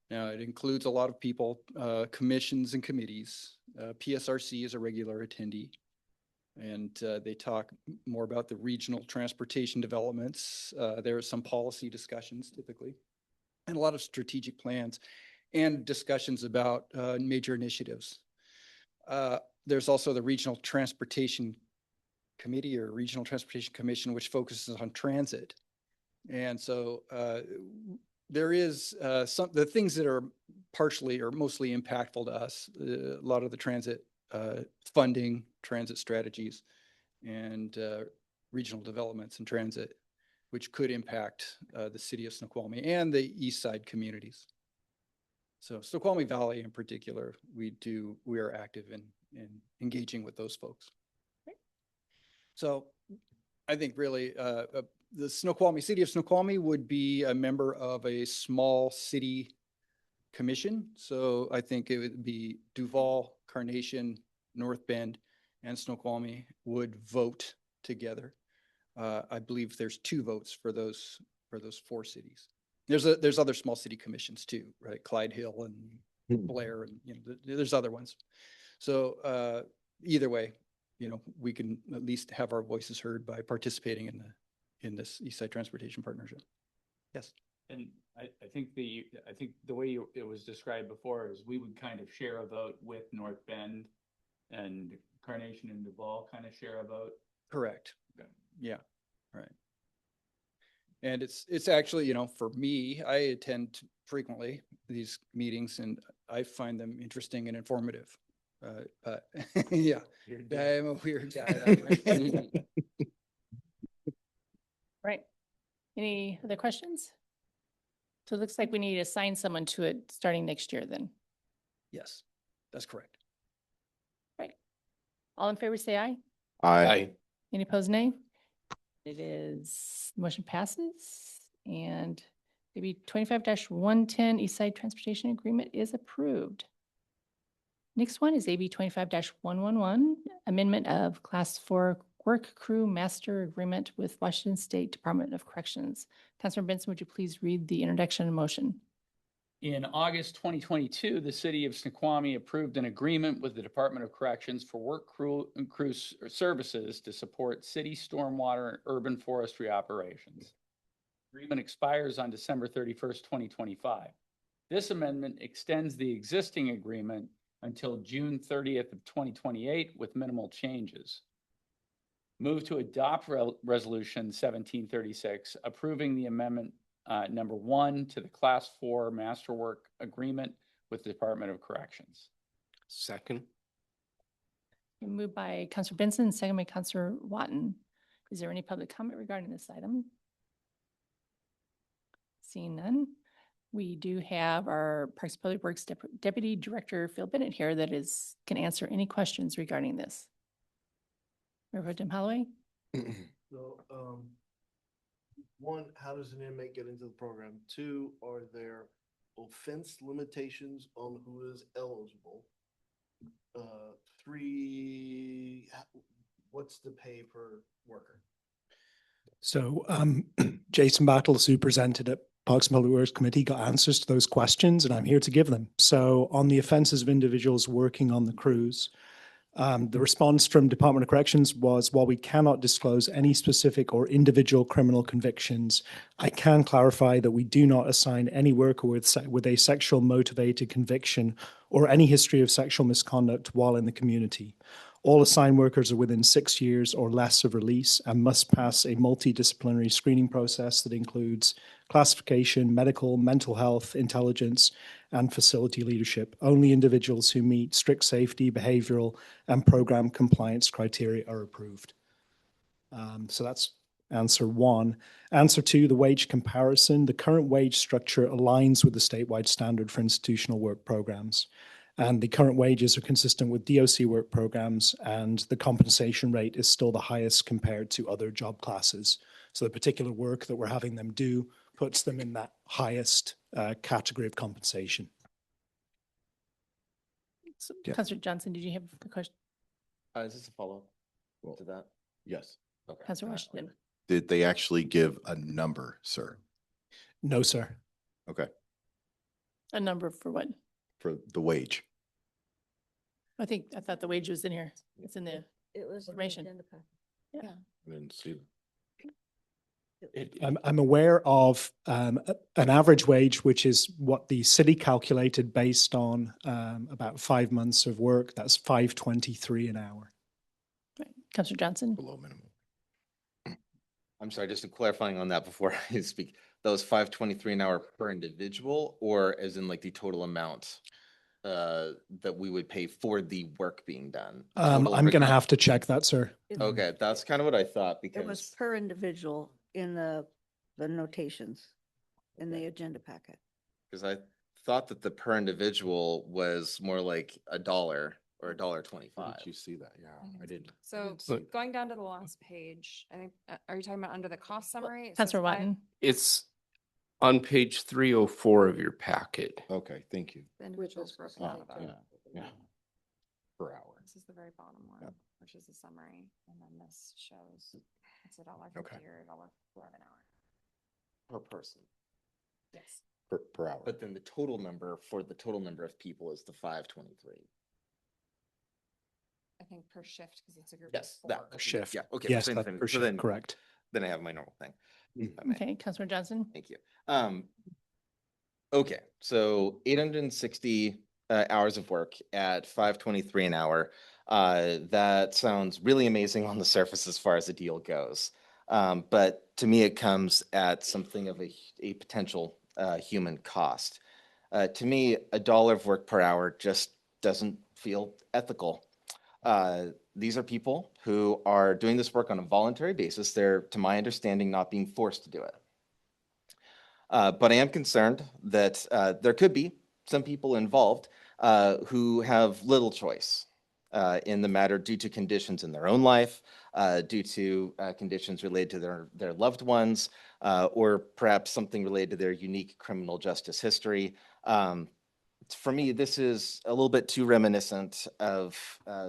Now, it includes a lot of people, commissions and committees. PSRC is a regular attendee. And they talk more about the regional transportation developments. There are some policy discussions typically, and a lot of strategic plans and discussions about major initiatives. There's also the Regional Transportation Committee or Regional Transportation Commission, which focuses on transit. And so there is the things that are partially or mostly impactful to us, a lot of the transit funding, transit strategies, and regional developments in transit. which could impact the city of Snoqualmie and the east side communities. So Snoqualmie Valley in particular, we are active in engaging with those folks. So I think really the city of Snoqualmie would be a member of a small city commission. So I think it would be Duval, Carnation, North Bend, and Snoqualmie would vote together. I believe there's 2 votes for those 4 cities. There's other small city commissions too, right? Clyde Hill and Blair, and there's other ones. So either way, we can at least have our voices heard by participating in this East Side Transportation Partnership. Yes. And I think the way it was described before is we would kind of share a vote with North Bend, and Carnation and Duval kind of share a vote. Correct. Okay. Yeah. Right. And it's actually, for me, I attend frequently these meetings and I find them interesting and informative. But yeah, I'm a weird guy. Right. Any other questions? So it looks like we need to assign someone to it starting next year then. Yes, that's correct. Right. All in favor, say aye. Aye. Any opposed, nay? It is, motion passes, and maybe 25-110 East Side Transportation Agreement is approved. Next one is AB 25-111, amendment of Class 4 Work Crew Master Agreement with Washington State Department of Corrections. Councilor Benson, would you please read the introduction and motion? In August 2022, the city of Snoqualmie approved an agreement with the Department of Corrections for work crew services to support city stormwater and urban forestry operations. Agreement expires on December 31st, 2025. This amendment extends the existing agreement until June 30th of 2028 with minimal changes. Move to adopt Resolution 1736, approving the amendment number 1 to the Class 4 Masterwork Agreement with the Department of Corrections. Second. Moved by Councilor Benson, second by Councilor Watton. Is there any public comment regarding this item? Seeing none. We do have our Parks and Public Works Deputy Director Phil Bennett here that can answer any questions regarding this. Mayor Pro Tem Holloway? So, 1, how does an inmate get into the program? 2, are there offense limitations on who is eligible? 3, what's the pay per worker? So Jason Battles, who presented at Parks and Public Works Committee, got answers to those questions, and I'm here to give them. So on the offences of individuals working on the crews, the response from Department of Corrections was, while we cannot disclose any specific or individual criminal convictions, I can clarify that we do not assign any worker with a sexual motivated conviction or any history of sexual misconduct while in the community. All assigned workers are within 6 years or less of release and must pass a multidisciplinary screening process that includes classification, medical, mental health, intelligence, and facility leadership. Only individuals who meet strict safety, behavioral, and program compliance criteria are approved. So that's answer 1. Answer 2, the wage comparison. The current wage structure aligns with the statewide standard for institutional work programs. And the current wages are consistent with DOC work programs, and the compensation rate is still the highest compared to other job classes. So the particular work that we're having them do puts them in that highest category of compensation. So, Yeah. Councilor Johnson, did you have a question? Is this a follow-up to that? Yes. Okay. Councilor Washington? Did they actually give a number, sir? No, sir. Okay, A number for what? for the wage. I thought the wage was in here. It's in the It was in the information. agenda packet. Yeah. I didn't see that. I'm aware of an average wage, which is what the city calculated based on about 5 months of work. That's $5.23 an hour. Right. Councilor Johnson? Below minimum. I'm sorry, just clarifying on that before I speak. Those $5.23 an hour per individual, or as in like the total amount that we would pay for the work being done? I'm Total going to recon- have to check that, sir. Okay, that's kind of what I thought It was because, per individual in the the notations in the agenda packet. Because I thought that the per individual was more like $1 or $1.25. Did you see that? Yeah, I didn't. So Look. going down to the last page, I think, are you talking about under the cost summary? It says Counselor five- Watton? It's on page 304 of your packet. Okay, thank you. The individuals broken Oh, out about. yeah. Per hour. This is the very bottom Yeah. one, which is the summary, and then this shows it's $1.50 Okay. or $1.04 an hour. Per person. Yes. Per hour. But then the total number for the total number of people is the 523. I think per shift, because it's a group. Yes, of that four. okay, Shift. Yeah, okay. Yes, same that thing. per So shift, then- correct. Then I have my normal thing. if I may. Okay, Counselor Johnson? Thank you. Okay, so 860 hours of work at 523 an hour. That sounds really amazing on the surface as far as the deal goes. But to me, it comes at something of a potential human cost. To me, $1 of work per hour just doesn't feel ethical. These are people who are doing this work on a voluntary basis. They're, to my understanding, not being forced to do it. But I am concerned that there could be some people involved who have little choice in the matter due to conditions in their own life, due to conditions related to their loved ones, or perhaps something related to their unique criminal justice history. For me, this is a little bit too reminiscent of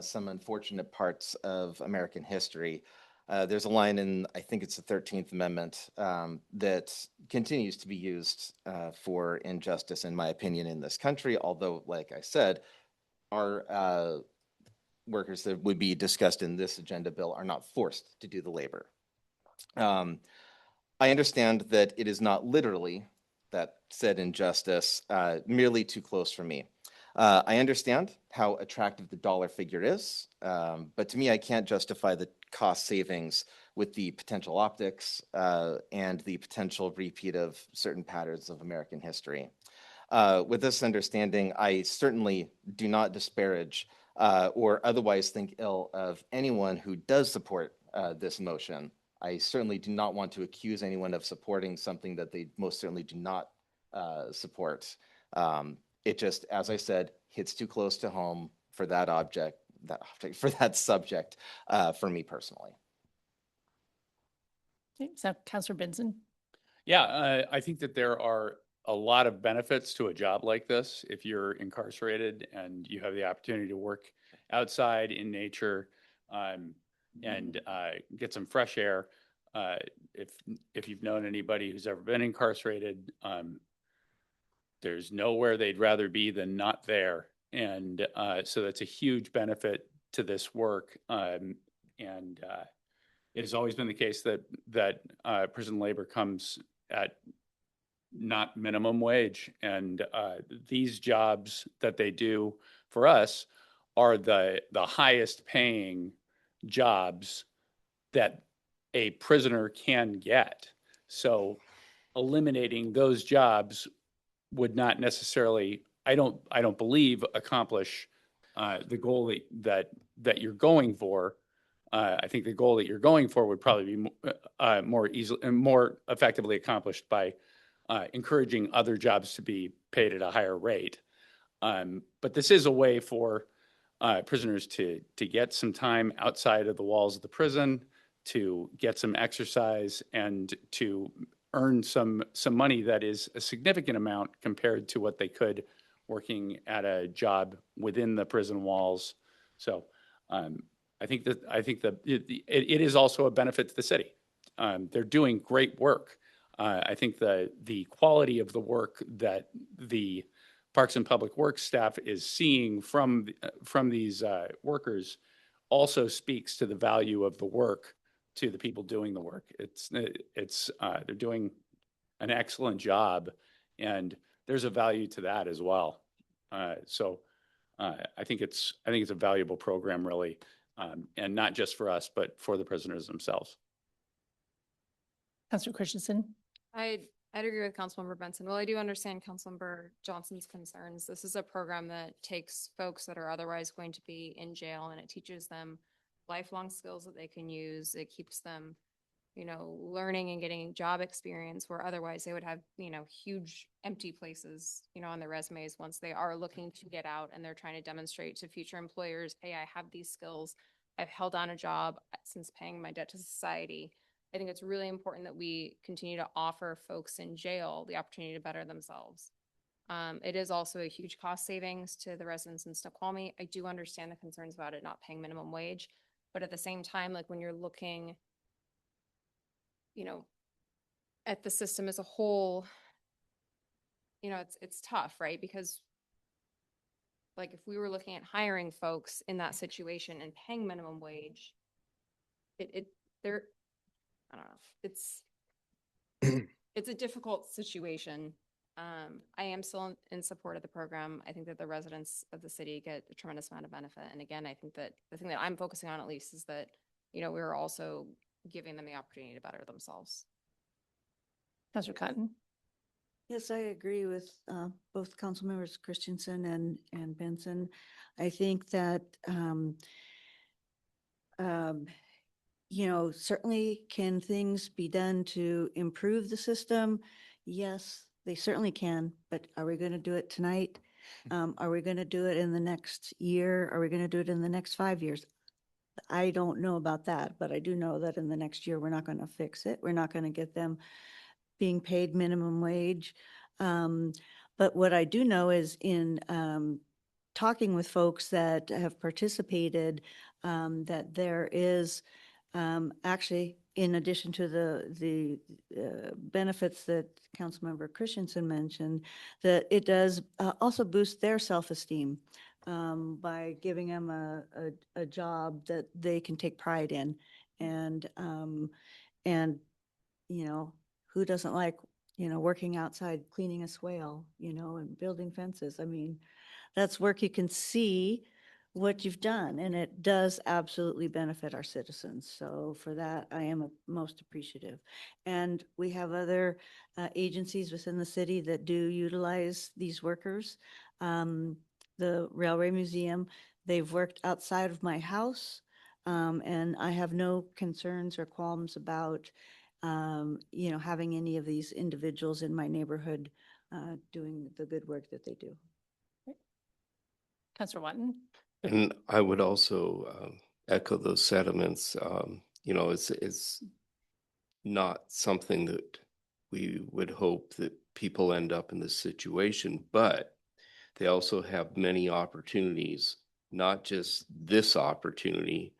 some unfortunate parts of American history. There's a line in, I think it's the 13th Amendment, that continues to be used for injustice, in my opinion, in this country. Although, like I said, our workers that would be discussed in this agenda bill are not forced to do the labor. I understand that it is not literally that said injustice merely too close for me. I understand how attractive the dollar figure is, but to me, I can't justify the cost savings with the potential optics and the potential repeat of certain patterns of American history. With this understanding, I certainly do not disparage or otherwise think ill of anyone who does support this motion. I certainly do not want to accuse anyone of supporting something that they most certainly do not support. It just, as I said, hits too close to home for that for that subject, for me personally. Okay, so Counselor Benson? Yeah, I think that there are a lot of benefits to a job like this. If you're incarcerated and you have the opportunity to work outside in nature and get some fresh air. If you've known anybody who's ever been incarcerated, there's nowhere they'd rather be than not there. And so that's a huge benefit to this work. And it has always been the case that prison labor comes at not minimum wage. And these jobs that they do for us are the highest paying jobs that a prisoner can get. So eliminating those jobs would not necessarily, I don't believe, accomplish the goal that you're going for. I think the goal that you're going for would probably be more easily and more effectively accomplished by encouraging other jobs to be paid at a higher rate. But this is a way for prisoners to get some time outside of the walls of the prison, to get some exercise, and to earn some money that is a significant amount compared to what they could working at a job within the prison walls. So I think that it is also a benefit to the city. They're doing great work. I think the quality of the work that the Parks and Public Works staff is seeing from these workers also speaks to the value of the work to the people doing the work. They're doing an excellent job, and there's a value to that as well. So I think it's a valuable program, really, and not just for us, but for the prisoners themselves. Counselor Christensen? I'd agree with Councilmember Benson. Well, I do understand Councilmember Johnson's concerns. This is a program that takes folks that are otherwise going to be in jail, and it teaches them lifelong skills that they can use. It keeps them learning and getting job experience where otherwise they would have, huge empty places, on their resumes once they are looking to get out and they're trying to demonstrate to future employers, hey, I have these skills. I've held down a job since paying my debt to society. I think it's really important that we continue to offer folks in jail the opportunity to better themselves. It is also a huge cost savings to the residents in Snoqualmie. I do understand the concerns about it not paying minimum wage, but at the same time, like when you're looking, at the system as a whole, it's tough, right? Because like if we were looking at hiring folks in that situation and paying minimum wage, they're, I don't know, it's a difficult situation. I am still in support of the program. I think that the residents of the city get a tremendous amount of benefit. And again, I think that the thing that I'm focusing on at least is that, we're also giving them the opportunity to better themselves. Councilor Cotton? Yes, I agree with both council members Christensen and Benson. I think that, certainly can things be done to improve the system? Yes, they certainly can, but are we going to do it tonight? Are we going to do it in the next year? Are we going to do it in the next 5 years? I don't know about that, but I do know that in the next year, we're not going to fix it. We're not going to get them being paid minimum wage. But what I do know is in talking with folks that have participated, that there is actually, in addition to the benefits that Councilmember Christensen mentioned, that it does also boost their self-esteem by giving them a job that they can take pride in. And who doesn't like, working outside, cleaning a swale, and building fences? I mean, that's work you can see what you've done, and it does absolutely benefit our citizens. So for that, I am most appreciative. And we have other agencies within the city that do utilize these workers. The Railway Museum, they've worked outside of my house, and I have no concerns or qualms about having any of these individuals in my neighborhood doing the good work that they do. Councilor Watton? And I would also echo those sentiments. It's not something that we would hope that people end up in this situation, but they also have many opportunities, not just this opportunity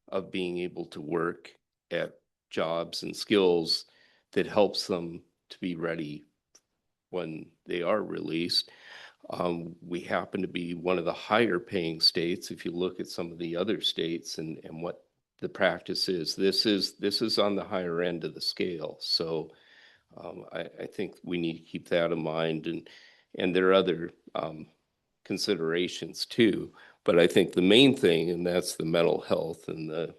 of being able to work at jobs and skills that helps them to be ready when they are released. We happen to be one of the higher paying states. If you look at some of the other states and what the practice is, this is on the higher end of the scale. So I think we need to keep that in mind, and there are other considerations too. But I think the main thing, and that's the mental health and the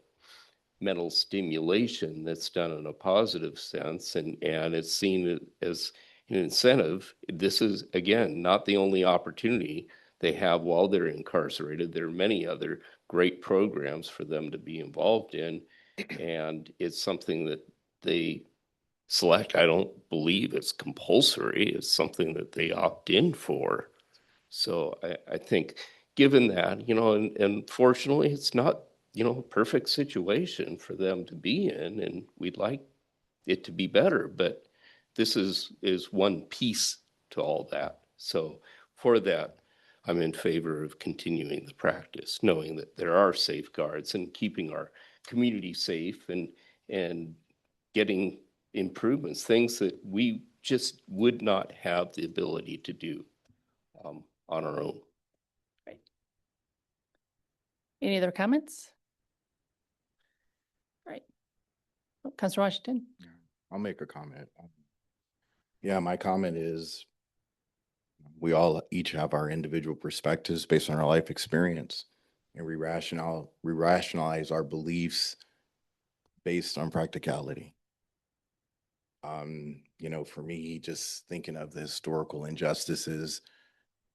mental stimulation that's done in a positive sense, and it's seen as an incentive. This is, again, not the only opportunity they have while they're incarcerated. There are many other great programs for them to be involved in, and it's something that they select. I don't believe it's compulsory. It's something that they opt in for. So I think given that, and fortunately, it's not, a perfect situation for them to be in, and we'd like it to be better, but this is one piece to all that. So for that, I'm in favor of continuing the practice, knowing that there are safeguards and keeping our community safe and getting improvements, things that we just would not have the ability to do on our own. Right. Any other comments? All right. Councilor Washington? I'll make a comment. Yeah, my comment is we all each have our individual perspectives based on our life experience, and we rationalize our beliefs based on practicality. For me, just thinking of the historical injustices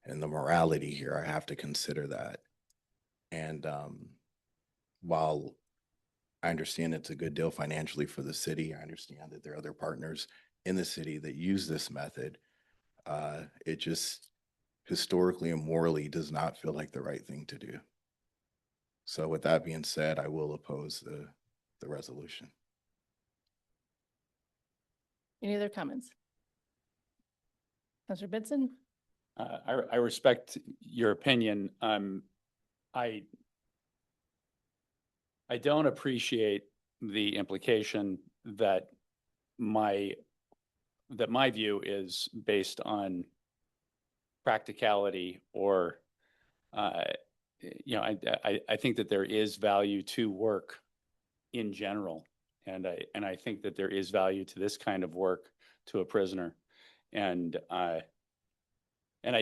and the morality here, I have to consider that. And while I understand it's a good deal financially for the city. I understand that there are other partners in the city that use this method. It just historically and morally does not feel like the right thing to do. So with that being said, I will oppose the resolution. Any other comments? Councilor Benson? I respect your opinion. I don't appreciate the implication that my view is based on practicality or, I think that there is value to work in general. And I think that there is value to this kind of work to a prisoner. And I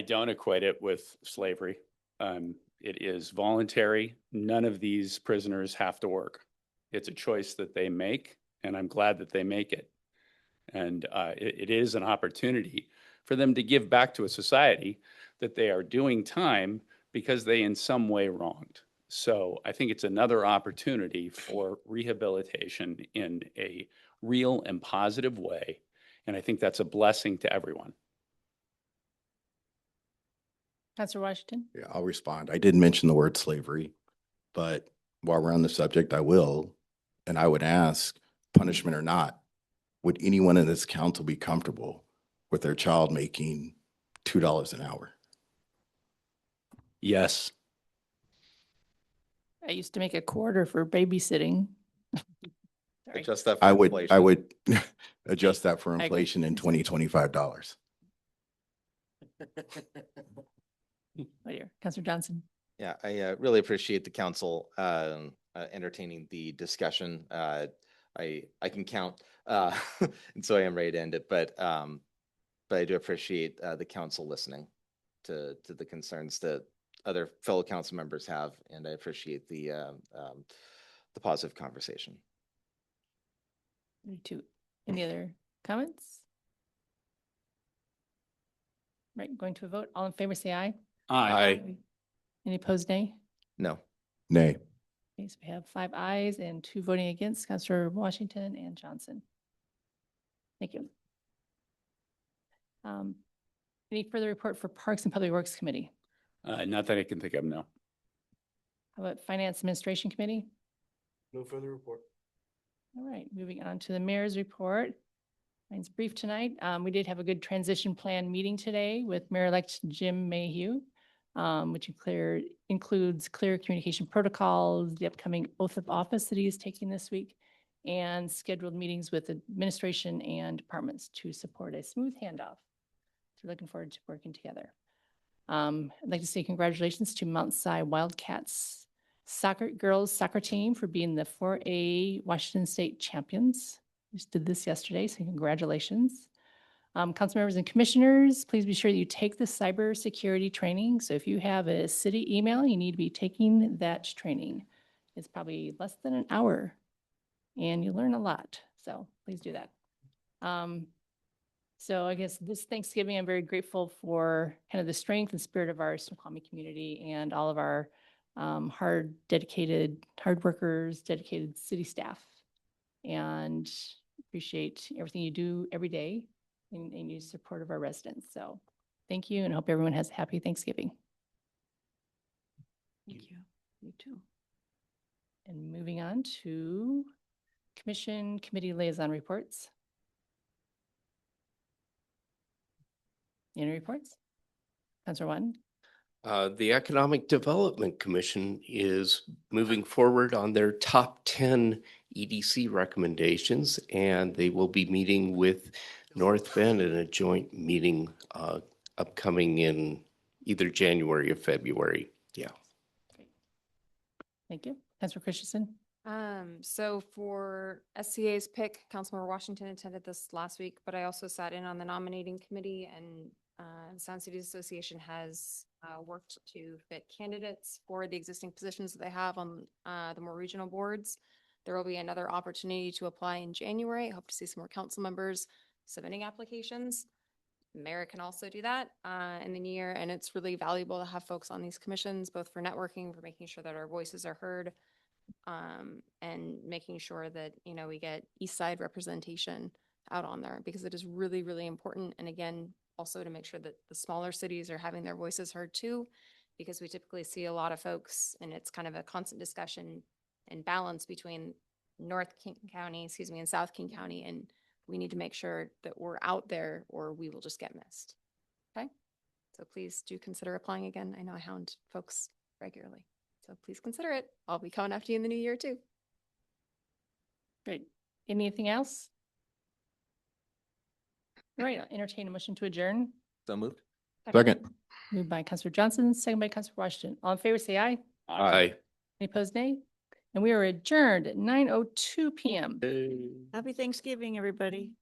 don't equate it with slavery. It is voluntary. None of these prisoners have to work. It's a choice that they make, and I'm glad that they make it. And it is an opportunity for them to give back to a society that they are doing time because they in some way wronged. So I think it's another opportunity for rehabilitation in a real and positive way. And I think that's a blessing to everyone. Councilor Washington? Yeah, I'll respond. I did mention the word slavery, but while we're on the subject, I will, and I would ask, punishment or not, would anyone in this council be comfortable with their child making $2 an hour? Yes. I used to make a quarter for babysitting. Sorry. Adjust that for I would inflation. adjust that for I agree. inflation in $20-25. Oh, dear. Councilor Johnson? Yeah, I really appreciate the council entertaining the discussion. I can count, and so I am ready to end it. But I do appreciate the council listening to the concerns that other fellow council members have, and I appreciate the positive conversation. Me too. Any other comments? Right, going to a vote. All in favor, say aye. Aye. Any opposed, nay? No. Nay. Okay, so we have 5 ayes and 2 voting against, Councilor Washington and Johnson. Thank you. Any further report for Parks and Public Works Committee? Not that I can think of, no. How about Finance Administration Committee? No further report. All right, moving on to the mayor's report. Mine's brief tonight. We did have a good transition plan meeting today with Mayor-elect Jim Mayhew, which includes clear communication protocols, the upcoming oath of office that he is taking this week, and scheduled meetings with administration and departments to support a smooth handoff. So looking forward to working together. I'd like to say congratulations to Mount Si Wildcats girls soccer team for being the 4A Washington State champions. Just did this yesterday, so congratulations. Council members and commissioners, please be sure that you take the cybersecurity training. So if you have a city email, you need to be taking that training. It's probably less than an hour and you learn a lot. So please do that. So I guess this Thanksgiving, I'm very grateful for kind of the strength and spirit of our Snoqualmie community and all of our hard workers, dedicated city staff. And appreciate everything you do every day and your support of our residents. So thank you and hope everyone has a happy Thanksgiving. Thank you. You too. And moving on to commission committee liaison reports. Any reports? Councilor One. The Economic Development Commission is moving forward on their top 10 EDC recommendations, and they will be meeting with North Bend in a joint meeting upcoming in either January or February. Yeah. Thank you. Councilor Christensen. So for SCA's pick, Councilmember Washington attended this last week, but I also sat in on the nominating committee, and Sound Cities Association has worked to fit candidates for the existing positions that they have on the more regional boards. There will be another opportunity to apply in January. I hope to see some more council members submitting applications. Mayor can also do that in the new year, and it's really valuable to have folks on these commissions, both for networking, for making sure that our voices are heard, and making sure that, you know, we get East Side representation out on there because it is really, really important. And again, also to make sure that the smaller cities are having their voices heard too, because we typically see a lot of folks and it's kind of a constant discussion and balance between North King County, excuse me, and South King County. And we need to make sure that we're out there or we will just get missed. Okay? So please do consider applying again. I know I hound folks regularly. So please consider it. I'll be coming after you in the new year too. Great. Anything else? All right, I'll entertain a motion to adjourn. So moved. Second. Moved by Counselor Johnson, second by Counselor Washington. All in favor, say aye. Aye. Any opposed, nay? And we are adjourned at 9:02 PM. Happy Thanksgiving, everybody.